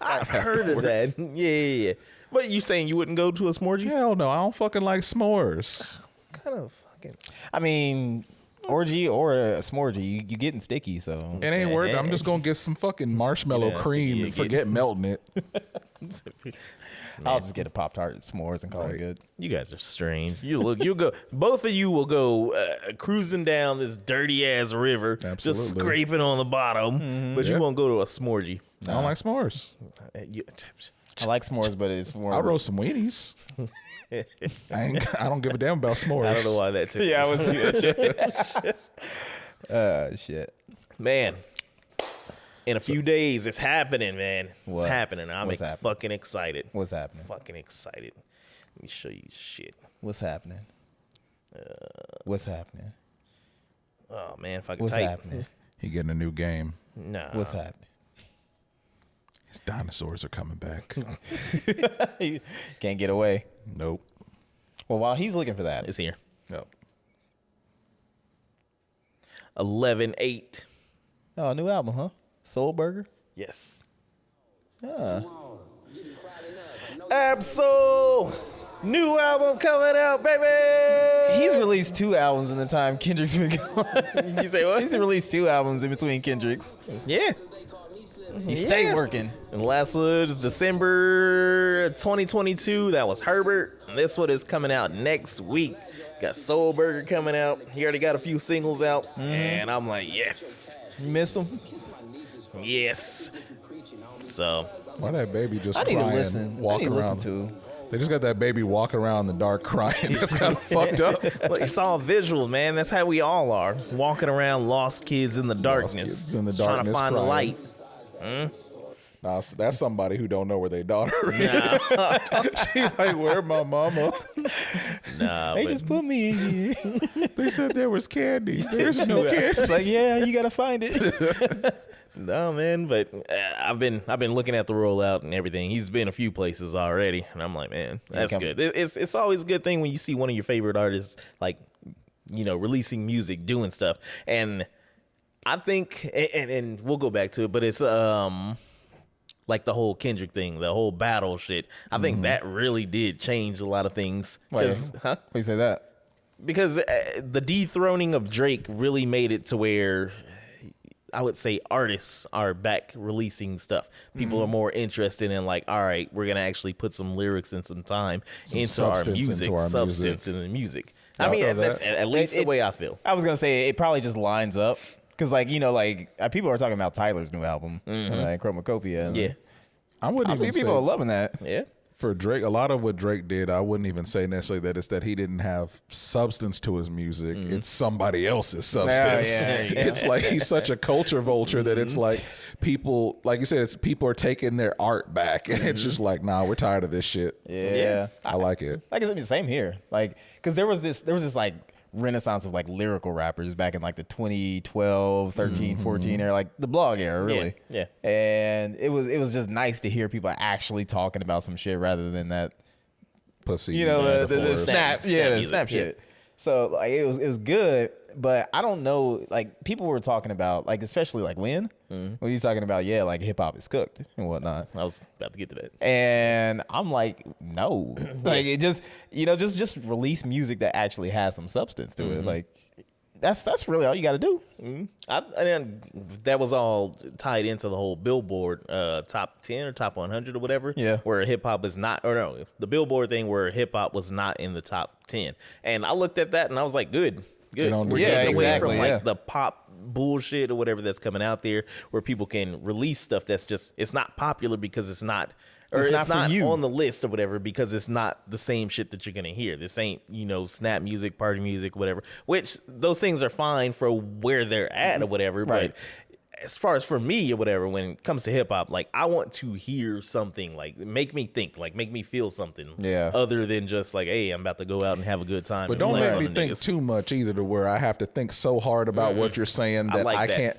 I've heard of that. Yeah. But you saying you wouldn't go to a smorgy? Hell no, I don't fucking like s'mores. Kind of fucking. I mean, orgy or a smorgy, you getting sticky. So It ain't worth it. I'm just gonna get some fucking marshmallow Yeah, cream sticky and forget melting it. I'll just get a Pop-Tart s'mores and call it good. You guys are strange. You'll go. Both of you will go cruising down this dirty ass river, just Absolutely. scraping on the bottom. But you Yeah. won't go to a smorgy. I don't like s'mores. I like s'mores, but it's more. I roast some weenies. I don't give a damn about s'mores. I don't know why that took. Yeah, I us. was. Shit. Shit. Man. In a few days, it's happening, man. What? It's happening. I'm What's happening? fucking excited. What's happening? Fucking excited. Let me show you shit. What's happening? What's happening? Oh man, if I can What's type. happening? He getting a new game. Nah. What's happening? His dinosaurs are coming back. Can't get away. Nope. Well, while he's looking for that, It's here. Nope. 11/8. oh, new album, huh? Soul Burger. Yes. Yeah. Absol. New album coming out, baby. He's released 2 albums in the time Kendrick's been gone. You say what? He's released 2 albums in between Kendrick's. Yeah. He stayed working. And the last one is December 2022. That was Herbert. And this one is coming out next week. Got Soul Burger coming out. He already got a few singles out. And I'm like, yes. You missed him? Yes. So, Why that baby just I need to crying, listen. I walking need to around? listen to. They just got that baby walking around in the dark crying. That's kind of fucked up. look, it's all visual, man. That's how we all are. Walking around lost kids in the darkness. kids in the Trying to darkness find the crying. light. Nah, that's somebody who don't know where their daughter is. She like, where my mama? Nah, They but just put me in here. They said there was candy. There's no candy. It's like, yeah, you gotta find it. no, man. But I've been looking at the rollout and everything. He's been a few places already, and I'm like, man, that's come- good. It's always a good thing when you see one of your favorite artists like, releasing music, doing stuff. And I think, and we'll go back to it, but it's like the whole Kendrick thing, the whole battle shit. I think that really did change a lot of things. Why Huh? you say that? Because the dethroning of Drake really made it to where I would say artists are back releasing stuff. People are more interested in like, all right, we're gonna actually put some lyrics and some time into our substance music, into our substance music. in the music. Yeah, I mean, I feel that's that. at least the It- way I feel. I was gonna say it probably just lines up because, like, people are talking about Tyler's new album, Chromacopia. And Yeah, I wouldn't I even think say people are loving that. yeah. for Drake. A lot of what Drake did, I wouldn't even say necessarily that it's that he didn't have substance to his music. It's somebody else's substance. yeah, there you go. It's like he's such a culture vulture that it's like people, like you said, it's people are taking their art back, and it's just like, nah, we're tired of this shit. Yeah. I like it. Like, it's same here. Like, because there was this like renaissance of like lyrical rappers back in like the 2012, 13, 14 era, like the blog era, really. Yeah. And it was just nice to hear people actually talking about some shit rather than that, Pussy. the metaphors. snap, Snap the music, snap yeah. shit. So like it was good, but I don't know. Like, people were talking about, like, especially like when he's talking about, like hip hop is cooked and whatnot. I was about to get to that. And I'm like, no, like, it just, just release music that actually has some substance to it. Like, that's really all you got to do. And that was all tied into the whole Billboard top 10 or top 100 or whatever. Yeah. Where hip hop is not, or no, the Billboard thing where hip hop was not in the top 10. And I looked at that and I was like, good. don't We're deserve getting it. away exactly, from like yeah. the pop bullshit or whatever that's coming out there, where people can release stuff that's just, it's not popular because it's not, or It's it's not for you. on the list or whatever because it's not the same shit that you're gonna hear. This ain't, snap music, party music, whatever. Which those things are fine for where they're at or whatever. Right. But as far as for me or whatever, when it comes to hip hop, like, I want to hear something, like, make me think, like, make me feel something. Yeah. Other than just like, hey, I'm about to go out and have a good time. But and don't flex make on me the think niggas. too much either, to where I have to think so hard about what you're saying I that like I that. can't.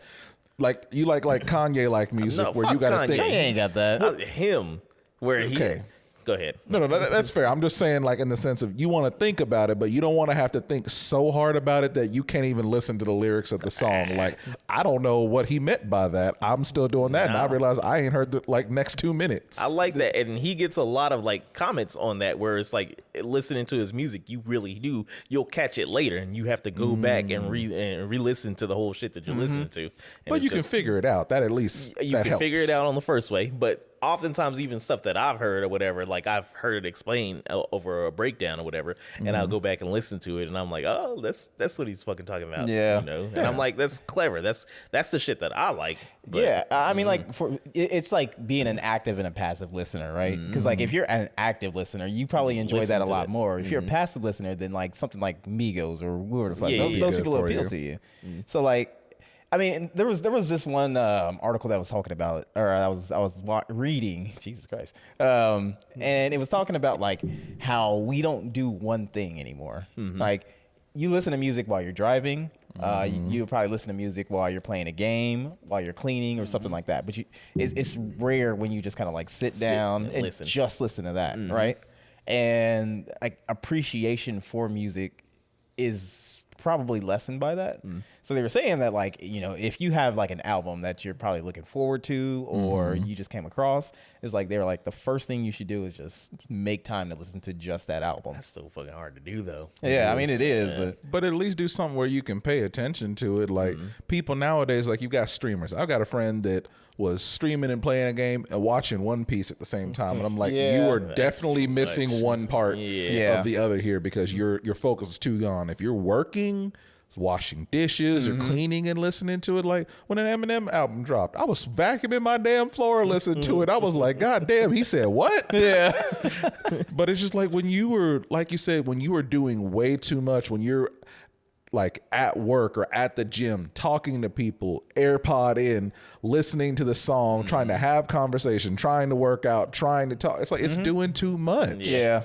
Like, you like Kanye like music, No, where fuck you got to Kanye. think. Kanye ain't got that. Him, where he. Okay. Go ahead. No, that's fair. I'm just saying, like, in the sense of you want to think about it, but you don't want to have to think so hard about it that you can't even listen to the lyrics of the song. Like, I don't know what he meant by that. I'm still doing that, and I No. realize I ain't heard the, like, next 2 minutes. I like that, and he gets a lot of like comments on that, where it's like listening to his music, you really do. You'll catch it later, and you have to go back and re-listen to the whole shit that you're listening to. And but it's you can just- figure it out. That at least you that can helps. figure it out on the first way, but oftentimes even stuff that I've heard or whatever, like I've heard it explained over a breakdown or whatever, and I'll go back and listen to it, and I'm like, oh, that's what he's fucking talking about. Yeah. And I'm like, that's clever. That's the shit that I like. But Yeah, I mean, like, it's like being an active and a passive listener, right? Because like, if you're an active listener, you probably enjoy Listen that a to lot it. more. If you're a passive listener, then like something like Migos or whoever the fuck, Yeah, those yeah, those yeah. people Good for appeal you. to you. So like, I mean, there was this one article that was talking about, or I was reading. Jesus Christ, and it was talking about like how we don't do one thing anymore. Like you listen to music while you're driving. You probably listen to music while you're playing a game, while you're cleaning, or something like that. But it's rare when you just kind of like sit down and just listen to that, right? And like appreciation for music is probably lessened by that. So they were saying that like, you know, if you have like an album that you're probably looking forward to or you just came across, is like they were like the first thing you should do is just make time to listen to just that album. That's so fucking hard to do though. Yeah, I mean it is, But at least do something where you can pay attention to it. Like people nowadays, like you've got streamers. I've got a friend that was streaming and playing a game and watching One Piece at the same time, and I'm like, Yeah, you are definitely missing one part Yeah. of the other here because your focus is too gone. If you're working, washing dishes or cleaning and listening to it, like when an Eminem album dropped, I was vacuuming my damn floor listening to it. I was like, God damn, he said what? Yeah. But it's just like when you were, like you said, when you were doing way too much, when you're like at work or at the gym, talking to people, AirPod in, listening to the song, trying to have conversation, trying to work out, trying to talk. It's like it's doing too much. Yeah.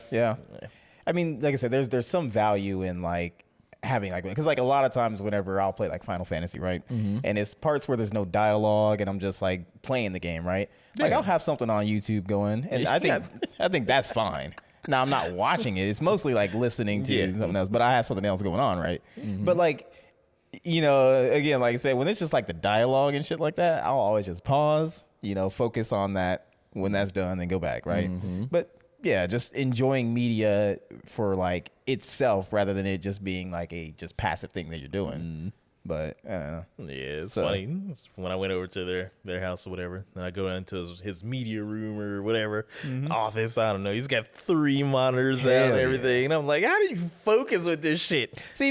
I mean, like I said, there's some value in like having like, because like a lot of times whenever I'll play like Final Fantasy, right, and it's parts where there's no dialogue and I'm just like playing the game, right, like I'll have something on YouTube going, and I think that's fine. Now I'm not watching it. It's mostly like listening to something else, but I have something else going on, right? But like, you know, again, like I said, when it's just like the dialogue and shit like that, I'll always just pause, you know, focus on that when that's done, then go back, right? But yeah, just enjoying media for like itself rather than it just being like a just passive thing that you're doing. But I don't know. Yeah, it's funny. It's when I went over to their house or whatever, and I go into his media room or whatever office. I don't know. He's got 3 monitors out and everything, and I'm like, how do you focus with this shit? See,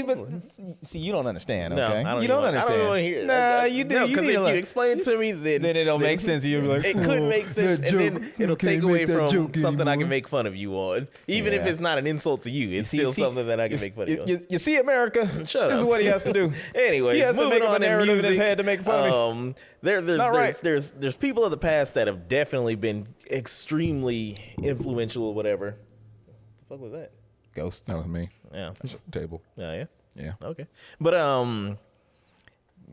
you don't understand. No, Okay, I don't you don't even, understand. I don't want to hear it. Nah, you do. Because if you like, explain it to me, then it'll make sense. You'll be like, it could make sense, that and then joke, it'll you take can't away make that from joke something I anymore. can make fun of you on. Even if Yeah. it's not an insult to you, it's still something that I can make fun of you on. You see, America. Shut This is up. what he has to do. Anyways, He has to moving make up a on narrative in his music, head to make fun of me. Not right. There's people of the past that have definitely been extremely influential or whatever. The fuck was that? Ghost. That was me. Yeah. Table. Oh, yeah. Yeah. Okay. But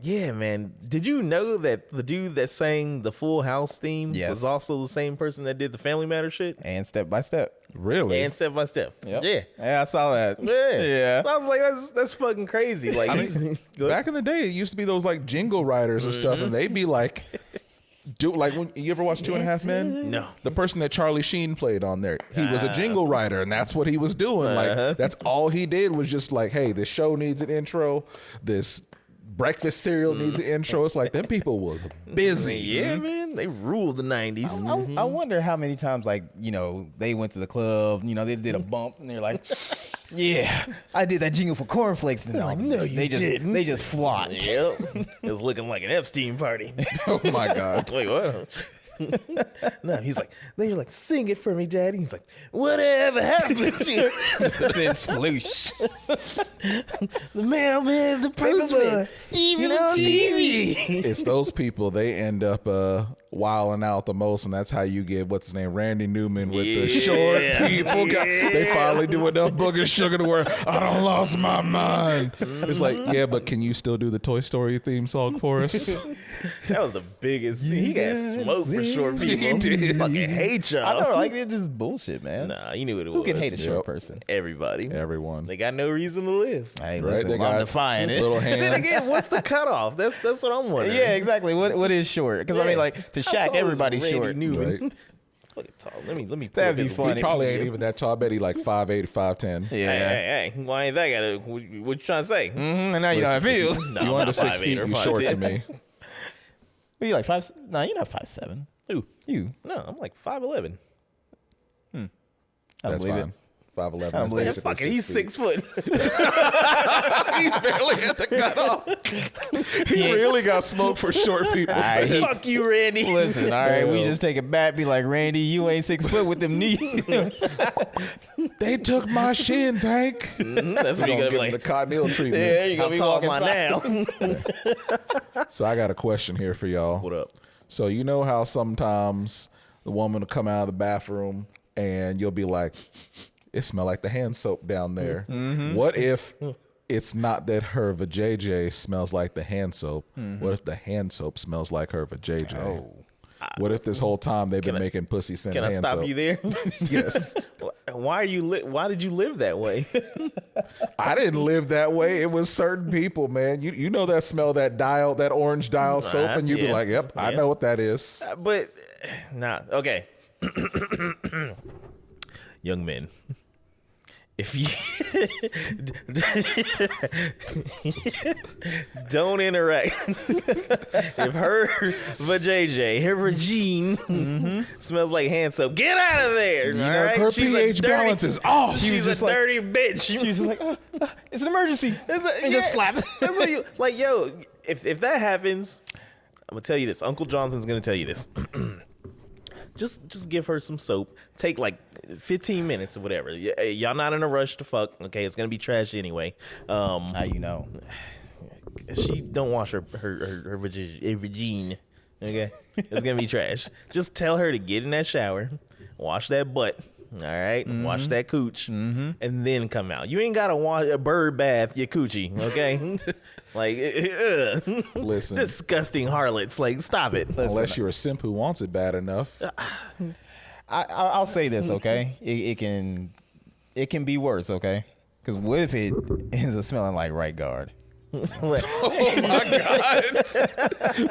yeah, man. Did you know that the dude that sang the Full House theme Yes. was also the same person that did the Family Matter shit? And Step by Step. Really? And Step by Step. Yep. Yeah. Yeah, I saw that. Yeah. I was like, that's fucking crazy. Like, go ahead. Back in the day, it used to be those like jingle writers and stuff, and they'd be like, when you ever watch 2.5 Men? No. The person that Charlie Sheen played on there, he was a jingle writer, and that's what he was doing. Like that's all he did was just like, hey, this show needs an intro. This breakfast cereal needs an intro. It's like them people was busy. Yeah, man. They ruled the 90s. I wonder how many times, like, you know, they went to the club, you know, they did a bump and they're like, yeah, I did that jingle for cornflakes. And they're like, no, you didn't. They just flopped. Yep. It was looking like an Epstein party. Oh my God. Wait, what? No, he's like, then you're like, sing it for me, Daddy. He's like, whatever happened to you? Then sploosh. The mailman, the postman, even on TV. It's those people, they end up wilding out the most, and that's how you get what's his name, Randy Newman with the short people. They finally do enough booger sugar to where I done lost my mind. It's like, yeah, but can you still do the Toy Story theme song for us? That was the biggest. He got smoked for short people. He did. Fucking hate y'all. I know, like, it's just bullshit, man. Nah, you knew what it was. Who can hate a short Yep. person? Everybody. Everyone. They got no reason to live. Hey, Right? listen, They I'm got defying it. little Then hands. again, what's the cutoff? That's what I'm wondering. Yeah, exactly. What is short? Because I mean, like, to How Shaq, tall is everybody's Randy short. Newman? Right. Look at tall. Let me. pull That'd up be his funny. He probably ain't even that tall. I bet he like 5'8", 5'10". Yeah. Hey, why ain't that got to? What you trying to say? And now you know how it feels. No, You I'm under not 6 5'8" feet, or you short 5'10". to me. What are you like 5? No, you're not 5'7". Who? You. No, I'm like 5'11". I don't That's believe fine. 5'11". don't believe it. Basically Fuck it, he's 6 6 foot. feet. He barely had the cut off. He really got smoked for short people. right, Fuck you, Randy. Listen, all right, we Well. just take it back. Be like, Randy, you ain't 6 foot with them knees. They took my shins, Hank. That's what you Gonna gotta be give him the like. Cotton Hill treatment. There you go. How Be tall am walking I now? So I got a question here for y'all. What up? So you know how sometimes the woman will come out of the bathroom and you'll be like, it smell like the hand soap down there. Mm-hmm. What if it's not that her vajayjay smells like the hand soap? Mm-hmm. What if the hand soap smells like her vajayjay? Oh. What if this whole time they've been I- making pussy scent Can I hand stop soap? you there? Yes. Why are you? Why did you live that way? I didn't live that way. It was certain people, man. You know that smell, that orange dial soap, and you'd be yeah. like, yep, I Yeah. know what that is. But nah. Okay. Young men, if you don't interact, if her vajayjay, her vagine smells like hand soap, get out of there. You know, her pH balance is off. She's was a just like- dirty bitch. She was like, it's an emergency. And just slaps. That's what you like, yo. If that happens, I'm gonna tell you this. Uncle Jonathan's gonna tell you this. Just give her some soap. Take like 15 minutes or whatever. Y'all not in a rush to fuck. Okay, it's gonna be trash anyway. How you know? She don't wash her vagine. Okay, it's gonna be trash. Just tell her to get in that shower, wash that butt. All right? Wash that cooch, and then come out. You ain't gotta wash a bird bath your coochie. Okay, like Listen, disgusting harlots. Like stop it. unless you're a simp who wants it bad enough. I'll say this, okay? It can be worse, okay? Because what if it ends up smelling like right guard?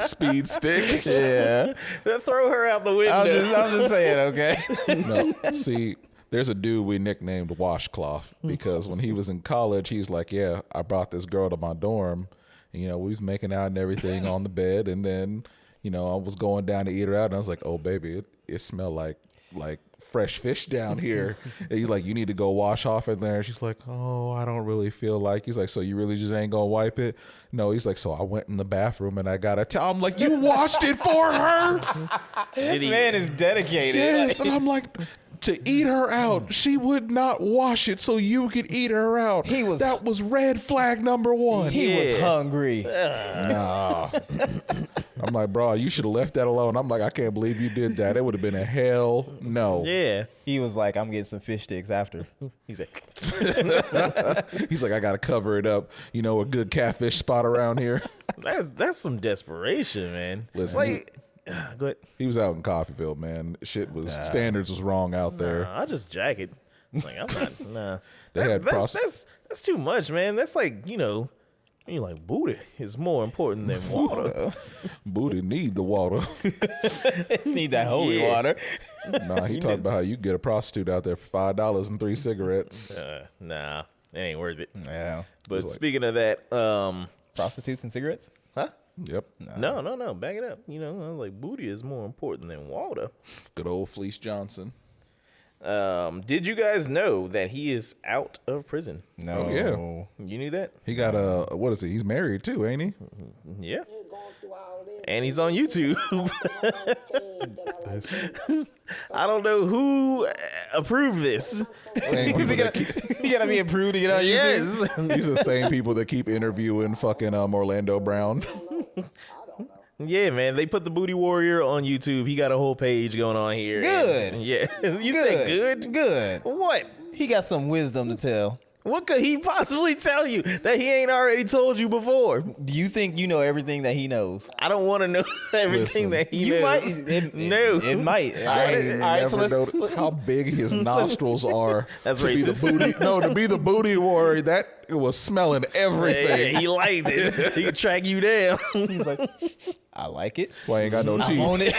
Speed stick. Yeah, Throw her out the window. I'm just saying, okay? No, see, there's a dude we nicknamed Washcloth because when he was in college, he's like, yeah, I brought this girl to my dorm. And, we was making out and everything on the bed. And then, I was going down to eat her out. And I was like, oh, baby, it smelled like fresh fish down here. And he's like, you need to go wash off in there. She's like, oh, I don't really feel like. He's like, so you really just ain't gonna wipe it? No, he's like, so I went in the bathroom and I got a towel. I'm like, you washed it for her? Did he- Man is dedicated. Yes. And I'm like, to eat her out, she would not wash it so you could eat her out. That was red flag number one. He was hungry. Nah. I'm like, bro, you should have left that alone. I'm like, I can't believe you did that. It would have been a hell no. Yeah. He was like, I'm getting some fish sticks after. He's like, He's like, I gotta cover it up. A good catfish spot around here. that's some desperation, man. Listen, Like, go ahead. He was out in Coffeyville, man. Shit was standards was wrong out there. I just jack it. Like I'm not. Nah. They had that's too much, man. That's like you're like booty is more important than water. Booty need the water. Need that holy Yeah. water. Nah, he talked about how you get a prostitute out there for $5 and 3 cigarettes. Nah, it ain't worth it. Yeah. But like- speaking of that, Prostitutes and cigarettes? huh? Yep. No, back it up. I was like booty is more important than water. Good old Fleece Johnson. Did you guys know that he is out of prison? No. Oh, yeah. You knew that? He got what is it? He's married too, ain't he? Yeah. And he's on YouTube. I don't know who approved this. Same people that You gotta be approved to get on YouTube. Yes. These are the same people that keep interviewing fucking Orlando Brown. Yeah, man. They put the Booty Warrior on YouTube. He got a whole page going on here. Good. And- yeah. You said good? Good. What? He got some wisdom to tell. What could he possibly tell you that he ain't already told you before? Do you think you know everything that he knows? I don't want to know everything Listen, that he You knows. might. No. It might. All I right. ain't All right. So never let's. know how big his nostrils are. That's to be the racist. booty. No, to be the booty warrior, that it was smelling everything. Yeah, he liked it. He could track you down. He's like, I like it. That's why I ain't got no I'm teeth. on it.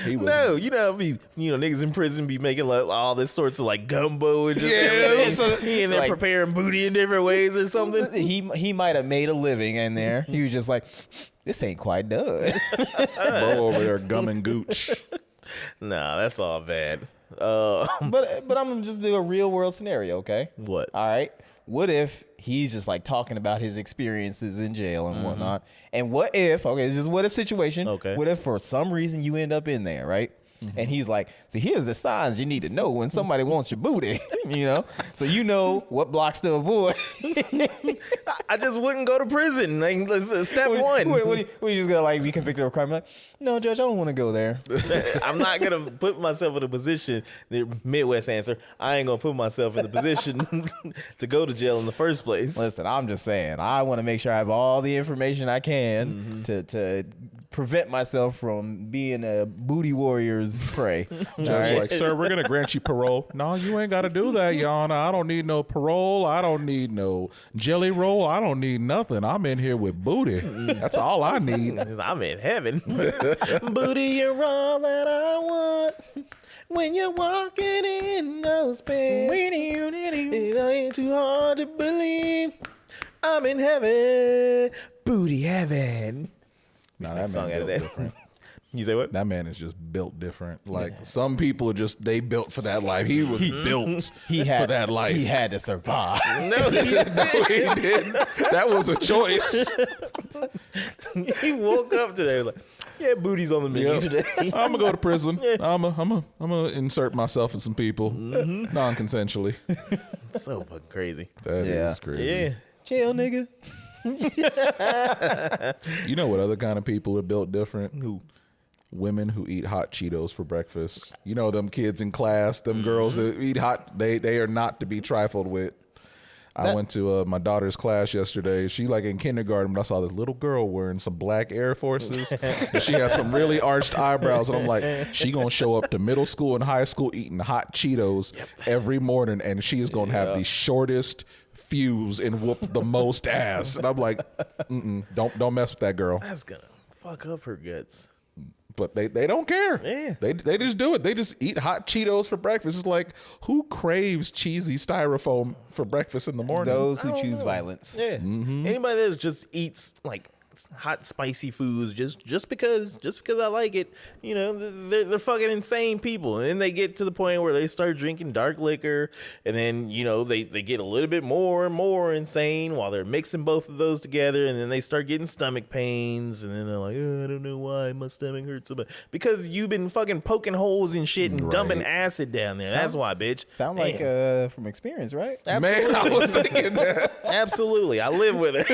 He was No, niggas in prison be making like all this sorts of like gumbo and just Yes. everything. He in there Like- preparing booty in different ways or something. He might have made a living in there. He was just like, this ain't quite done. bro over there gumming gooch. Nah, that's all bad. But I'm gonna just do a real world scenario, okay? What? All right. What if he's just like talking about his experiences in jail and whatnot? And what if, okay, it's just what if situation. Okay. What if for some reason you end up in there, right? And he's like, see, here's the signs you need to know when somebody wants your booty, you know? So you know what blocks to avoid. I just wouldn't go to prison. Like, step one. What you just gonna like be convicted of a crime? Like, no, Judge, I don't want to go there. I'm not gonna put myself in a position. The Midwest answer. I ain't gonna put myself in the position to go to jail in the first place. Listen, I'm just saying, I want to make sure I have all the information I can to prevent myself from being a booty warrior's prey. Judge like, sir, we're gonna grant you parole. No, you ain't got to do that, Your Honor. I don't need no parole. I don't need no jelly roll. I don't need nothing. I'm in here with booty. That's all I need. I'm in heaven. Booty, you're all that I want. When you're walking in those pants, it ain't too hard to believe. I'm in heaven. Booty heaven. Nah, that Song man out of built that. different. You say what? That man is just built different. Like some people are just they built for that life. He was built for that life. He had to survive. No, he No, he didn't. That was a choice. He woke up today like, yeah, booty's on the menu Yep. today. I'm gonna go to prison. I'm gonna insert myself in some people non-consensually. So fucking crazy. That is Yeah. crazy. Yeah. Chill, nigga. You know what other kind of people are built different? Who? Women who eat hot Cheetos for breakfast. You know them kids in class, them girls that eat hot. They are not to be trifled with. I went to my daughter's class yesterday. She like in kindergarten, but I saw this little girl wearing some black Air Forces. And she has some really arched eyebrows. And I'm like, she going to show up to middle school and high school eating hot Cheetos every morning. And she is going to have the shortest fuse and whoop the most ass. And I'm like, don't mess with that girl. That's gonna fuck up her guts. But they don't care. Yeah. They just do it. They just eat hot Cheetos for breakfast. It's like, who craves cheesy styrofoam for breakfast in the morning? Those who choose violence. Yeah. Anybody that just eats like hot spicy foods just because I like it, you know, they're fucking insane people. And then they get to the point where they start drinking dark liquor, and then, you know, they get a little bit more and more insane while they're mixing both of those together, and then they start getting stomach pains, and then they're like, oh, I don't know why my stomach hurts so much. Because you've been fucking poking holes in shit and dumping acid down there. That's why, bitch. Sound like Damn. from experience, right? Man, I was thinking that. Absolutely. I live with her.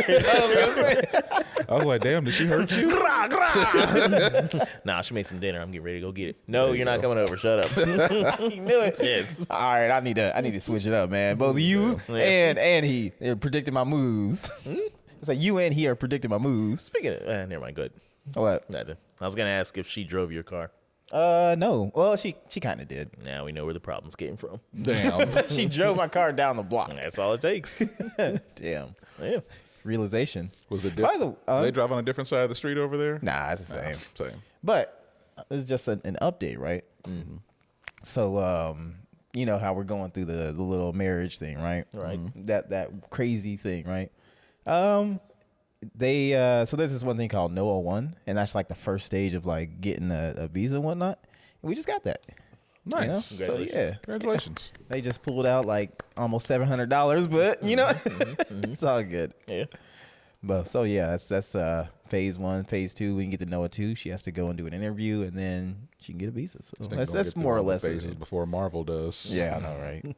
I was like, damn, did she hurt you? Grah, grah. Nah, she made some dinner. I'm getting ready to go get it. No, you're not coming over. Shut up. You knew it. Yes. All right, I need to switch it up, man. Both you and he are predicting my moves. It's like you and he are predicting my moves. Speaking of, never mind. Good. What? Nothing. I was gonna ask if she drove your car. No. Well, she kind of did. Now we know where the problems came from. Damn. She drove my car down the block. That's all it takes. Damn. Yeah. Realization. Was it By the they drive on a different side of the street over there? Nah, it's the same. Same. But it's just an update, right? So, you know how we're going through the little marriage thing, right? Right. That crazy thing, right? They so there's this one thing called NOAA 1, and that's like the first stage of like getting a visa and whatnot. And we just got that. Nice. You know? So Congratulations. yeah, Congratulations. they just pulled out like almost $700, but you know, it's all good. Yeah. But so yeah, that's phase 1. Phase 2, we can get to NOAA 2. She has to go and do an interview, and then she can get a visa. So This thing that's gonna get through more or all the less what it phases is. before Marvel does. Yeah, I know, right?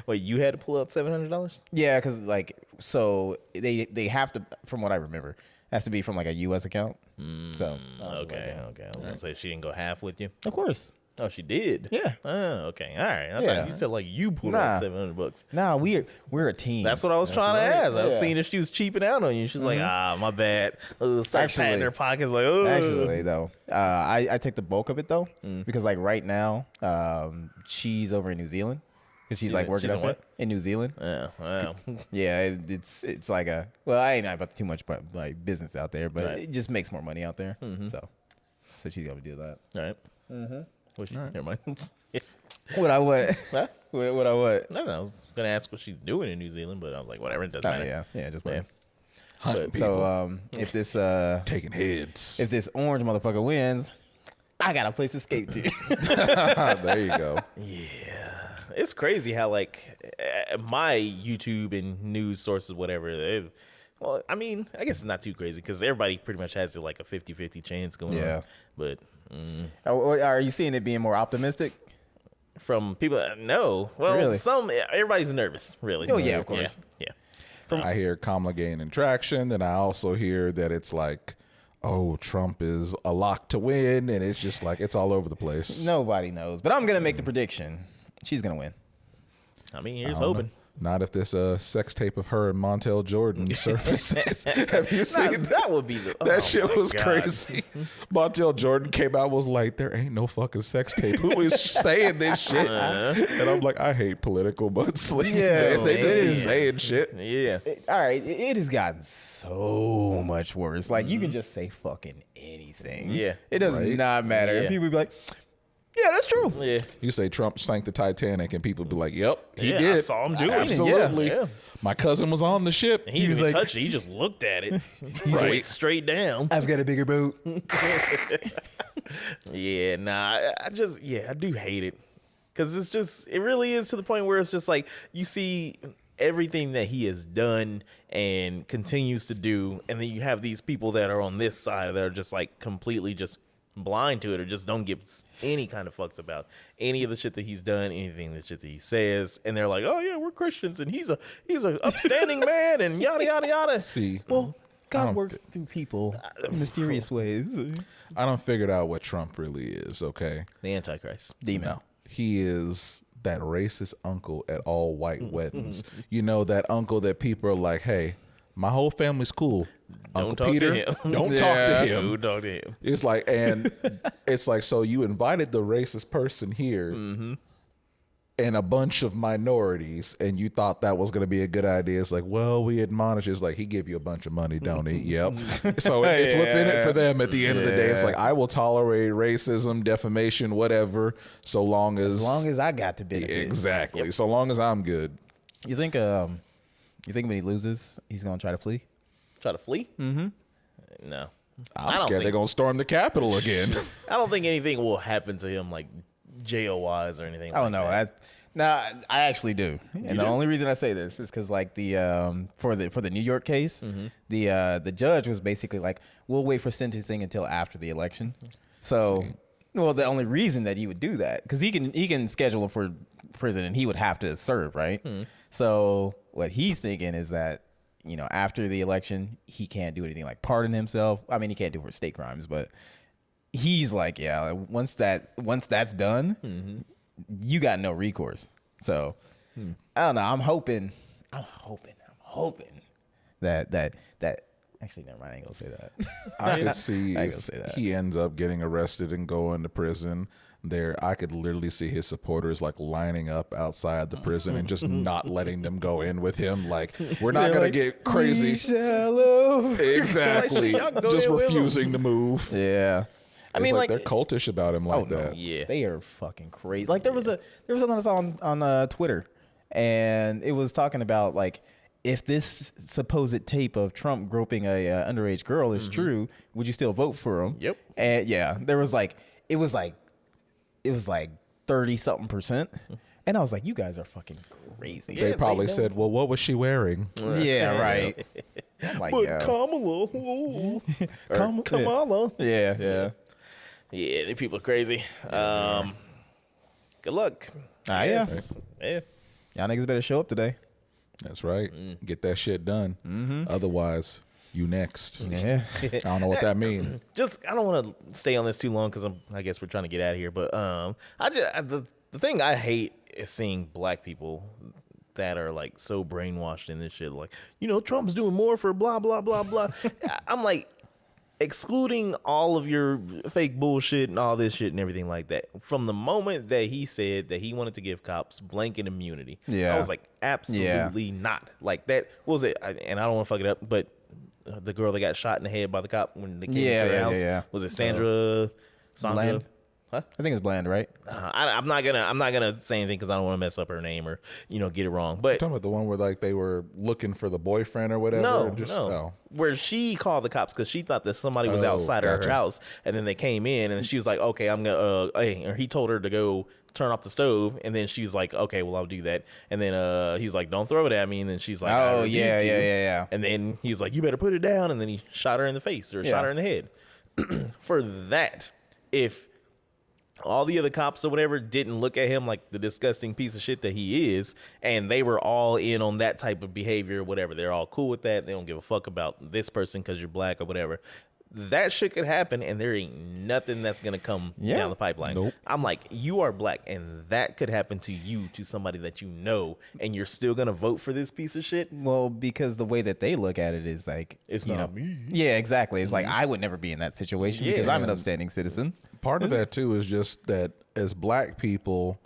Wait, you had to pull out $700? Yeah, because like so they have to, from what I remember, has to be from like a U.S. account. So I was like, Okay. Okay. I was gonna say she didn't go half with you. of course. Oh, she did. Yeah. Oh, okay. All right. I Yeah. thought you said like you pulled Nah. out $700. Nah, we're a team. That's what I was trying to ask. I was Yeah. seeing if she was cheaping out on you. She's like, my bad. Start patting Actually- her pockets like, oh. Actually, though, I take the bulk of it though, because like right now, she's over in New Zealand because she's like working she's up in what? in New Zealand. Yeah, wow. Yeah, it's like a I ain't about too much but like business out there, but Right. it just makes more money out there. So she's gonna do that. All right. What she, Never mind. What I what? Huh? What I what? No, I was gonna ask what she's doing in New Zealand, but I was like, whatever, it doesn't Oh, matter. yeah, just Yeah. wait. Hunting people. So if this taking heads. if this orange motherfucker wins, I got a place to skate to. There you go. It's crazy how like my YouTube and news sources, whatever. Well, I mean, I guess it's not too crazy because everybody pretty much has like a 50-50 chance going on. But Are you seeing it being more optimistic? from people that know, well, Really? everybody's nervous, really. Oh, yeah, of course. Yeah. I hear Kamala gaining traction, then I also hear that it's like, oh, Trump is a lock to win, and it's just like it's all over the place. Nobody knows, but I'm gonna make the prediction. She's gonna win. I mean, here's I don't know. hoping. Not if this sex tape of her and Montel Jordan surfaces. Have you seen that? That would be the That oh shit my was God. crazy. Montel Jordan came out was like, there ain't no fucking sex tape. Who is saying this shit? And I'm like, I hate political mudslinging. Yeah, Man. They just it be is. saying shit. Yeah. All right, it has gotten so much worse. Like you can just say fucking anything. Yeah. It does Right. not matter. Yeah. And people be like, "Yeah, that's true." Yeah. You say Trump sank the Titanic, and people be like, yep, he Yeah, did. I saw him do it. Absolutely. Yeah. My cousin was on the ship. He didn't was even like- touch it. He just looked at it. Right. Went straight down. I've got a bigger boat. Yeah, nah. I do hate it. Because it really is to the point where it's just like you see everything that he has done and continues to do. And then you have these people that are on this side that are just like completely just blind to it or just don't give any kind of fucks about any of the shit that he's done, anything that shit that he says. And they're like, oh, yeah, we're Christians and he's a upstanding man and yada, yada, yada. See, Well, I God don't works through people in mysterious ways. I don't figured out what Trump really is, okay? The Antichrist. Demon. He is that racist uncle at all white weddings. You know, that uncle that people are like, hey, my whole family's cool. Don't Uncle talk to Peter, him. don't talk to Yeah. him. Who talk to him? It's like, and it's like, so you invited the racist person here and a bunch of minorities, and you thought that was going to be a good idea. It's like, well, we admonish. It's like, he give you a bunch of money, don't he? Yep. So it's what's in it for them at the end of the day. It's like, I will tolerate racism, defamation, whatever, so long as I got to benefit. exactly, so long as I'm good. You think when he loses, he's gonna try to flee? Try to flee? Mm-hmm. No. I I'm don't scared they're think- going to storm the Capitol again. I don't think anything will happen to him like jail-wise or anything Oh like no, that. I actually do. And the only reason I say this is because like the for the New York case, the judge was basically like, we'll wait for sentencing until after the election. So, well, the only reason that he would do that because he can schedule him for prison and he would have to serve, right? So what he's thinking is that after the election he can't do anything like pardon himself. I mean, he can't do it for state crimes, but he's like, yeah, once that's done. You got no recourse. So I don't know. I'm hoping that actually never mind. I ain't gonna say that. I could see I ain't if gonna say that. he ends up getting arrested and going to prison. There, I could literally see his supporters like lining up outside the prison and just not letting them go in with him. Like, we're not gonna get crazy. Exactly. Y'all go Just in with him. refusing to move. Yeah. I It's mean, like they're cultish about him like no. that. Yeah. They are fucking crazy. Like there was something I saw on Twitter, and it was talking about like if this supposed tape of Trump groping a underage girl is true, would you still vote for him? Yep. And yeah, there was like it was like 30-something%, and I was like, you guys are fucking crazy. They probably said, "Well, what was she wearing?" Yeah, right. I'm like, yeah. Kamala. Or Kamala. Kamala. Yeah. Yeah, these people are crazy. Good luck. Ah, yeah. Yes. Yeah. Y'all niggas better show up today. That's right. Get that shit done. Otherwise, you next. Yeah. I don't know what that means. I don't want to stay on this too long because I guess we're trying to get out of here. But the thing I hate is seeing black people that are like so brainwashed in this shit. Like, Trump's doing more for blah, blah, blah, blah. I'm like, excluding all of your fake bullshit and all this shit and everything like that. From the moment that he said that he wanted to give cops blanket immunity, Yeah. I was like, absolutely not. Like that, what was it? And I don't want to fuck it up, but the girl that got shot in the head by the cop when they came Yeah, into the yeah, house, yeah. was it Sandra? Bland? I think it's Bland, right? I'm not gonna say anything because I don't want to mess up her name or get it wrong. But Talking about the one where like they were looking for the boyfriend or whatever. No. Where she called the cops because she thought that somebody was outside of her house, and then they came in, and she was like, "Okay, I'm gonna." Or he told her to go turn off the stove, and then she was like, "Okay, well, I'll do that." And then he was like, "Don't throw it at me." And then she's like, "Oh yeah." And then he was like, "You better put it down." And then he shot her in the face or shot her in the head. For that, if all the other cops or whatever didn't look at him like the disgusting piece of shit that he is, and they were all in on that type of behavior or whatever, they're all cool with that. They don't give a fuck about this person because you're black or whatever. That shit could happen, and there ain't nothing that's gonna come down the pipeline. Nope. I'm like, you are black, and that could happen to you, to somebody that you know, and you're still gonna vote for this piece of shit. Well, because the way that they look at it is like It's not me. Yeah, exactly. It's like I would never be in that situation because I'm an upstanding citizen. Part of that too is just that as black people,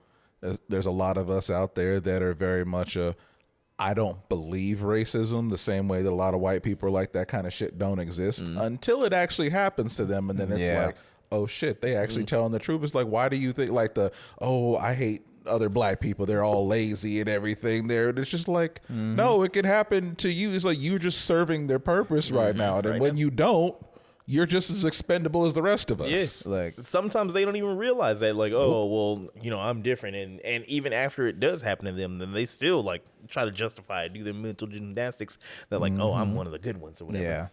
there's a lot of us out there that are very much I don't believe racism the same way that a lot of white people are like that kind of shit don't exist until it actually happens to them. And then it's like, oh shit, they actually telling the truth. It's like, why do you think like I hate other black people, they're all lazy and everything there. And it's just like, no, it could happen to you. It's like you're just serving their purpose right now. And when you don't, you're just as expendable as the rest of us. Yes. Like Sometimes they don't even realize that, like, oh, well, I'm different. And even after it does happen to them, then they still like try to justify it, do their mental gymnastics. They're like, oh, I'm one of the good ones or whatever. Yeah.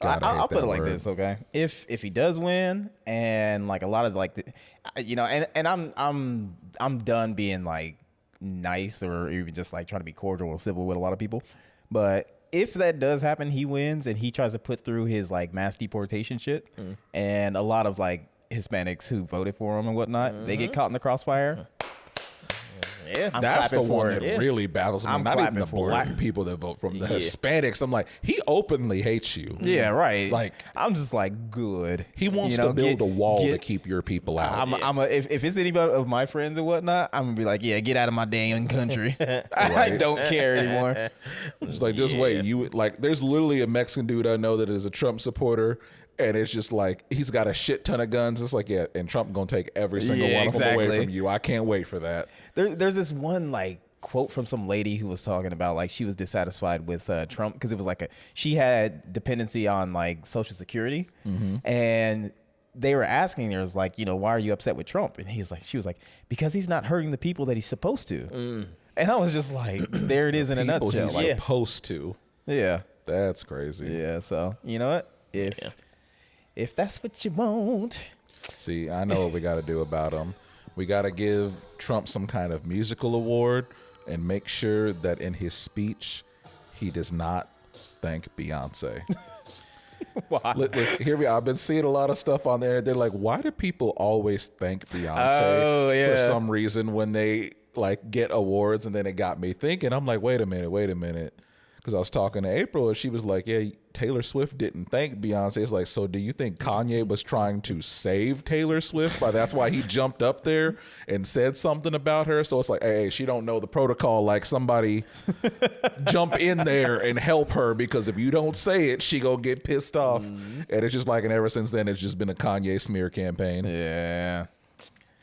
God, I hate I'll put that it like word. this, okay? If he does win, and like a lot of like, and I'm done being like nice or even just like trying to be cordial or civil with a lot of people, but if that does happen, he wins and he tries to put through his like mass deportation shit, and a lot of like Hispanics who voted for him and whatnot, they get caught in the crossfire. Yeah. That's the clapping for one it. that really battles me. I'm Not even clapping the for it. black people that vote from the Hispanics. I'm like, he openly hates you. Yeah, right. Like, I'm just like, good. he wants to build a wall to keep your people out. If it's anybody of my friends and whatnot, I'm gonna be like, yeah, get out of my damn country. I don't care anymore. It's like, just wait. There's literally a Mexican dude I know that is a Trump supporter. And it's just like, he's got a shit ton of guns. It's like, yeah, and Trump gonna take every single one of them away from you. I can't wait for that. There's this one like quote from some lady who was talking about like she was dissatisfied with Trump because it was like she had dependency on like Social Security, and they were asking her, was like, why are you upset with Trump? And she was like, because he's not hurting the people that he's supposed to. And I was just like, there it is in a People nutshell. he's Like, supposed to. yeah, That's crazy. yeah. So you know what? If that's what you want. See, I know what we got to do about him. We got to give Trump some kind of musical award and make sure that in his speech, he does not thank Beyonce. Why? Listen, here we are. I've been seeing a lot of stuff on there. They're like, why do people always thank Beyonce for some reason when they like get awards? And then it got me thinking. I'm like, wait a minute. Because I was talking to April and she was like, yeah, Taylor Swift didn't thank Beyonce. It's like, so do you think Kanye was trying to save Taylor Swift? That's why he jumped up there and said something about her. So it's like, hey, she don't know the protocol. Like, somebody jump in there and help her, because if you don't say it, she gonna get pissed off. And it's just like, and ever since then, it's just been a Kanye smear campaign. Yeah.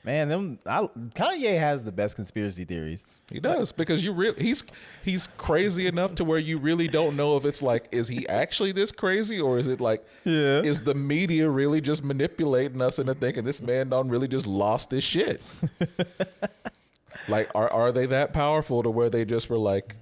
Man, Kanye has the best conspiracy theories. He does, because he's crazy enough to where you really don't know if it's like, is he actually this crazy, or is it like, is the media really just manipulating us into thinking this man done really just lost his shit? Like, are they that powerful to where they just were like,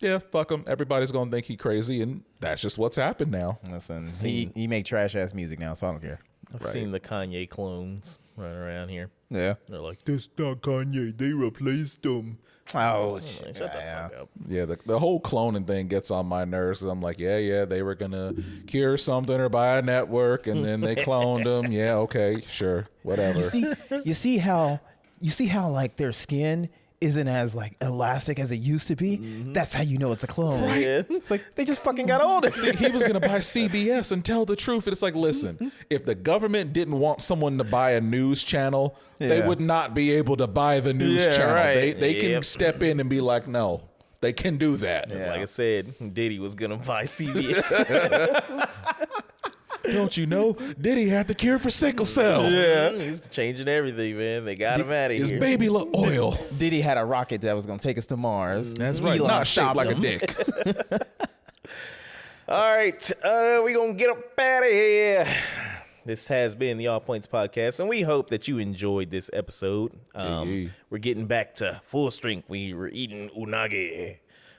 yeah, fuck him, everybody's gonna think he crazy, and that's just what's happened now. Listen, he make trash ass music now, so I don't care. I've seen the Kanye clones running around here. Yeah. They're like, this not Kanye. They replaced him. Oh, Shut the fuck up. Yeah, the whole cloning thing gets on my nerves, because I'm like, yeah, they were gonna cure something or buy a network, and then they cloned them. Yeah, okay, sure, whatever. You see how like their skin isn't as like elastic as it used to be. That's how you know it's a clone. Right. Yeah. It's like they just fucking got older. See, he was gonna buy CBS and tell the truth. And it's like, listen, if the government didn't want someone to buy a news channel, they would not be able to buy the news channel. right. They can step in and be like, no, they can do that. Like I said, Diddy was gonna buy CBS. Don't you know? Diddy had the cure for sickle cell. Yeah, he's changing everything, man. They got him out of His here. baby oil. Diddy had a rocket that was gonna take us to Mars. That's right. Elon Not shaped stopped like a him. dick. All right, we gonna get up out of here. This has been the All Points Podcast, and we hope that you enjoyed this episode. Yeah. We're getting back to full strength. We were eating unagi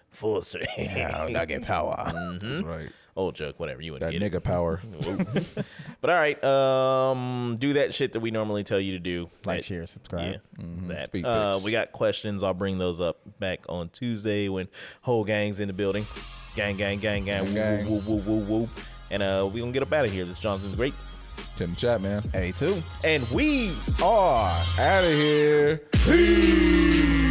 full strength. Yeah, nugget power. That's right. Old joke, whatever. You wouldn't That get nigga power. it. But all right, do that shit that we normally tell you to do. Like, That- share, subscribe. Yeah, that. Feet pics. We got questions. I'll bring those up back on Tuesday when whole gang's in the building. Gang, gang, gang, gang. Gang, Woo, woo, woo, woo, woo. And we gonna get up out of here. This is Jonathan's Great. Tim Chat, man. A2. And we are Out of here. Peace.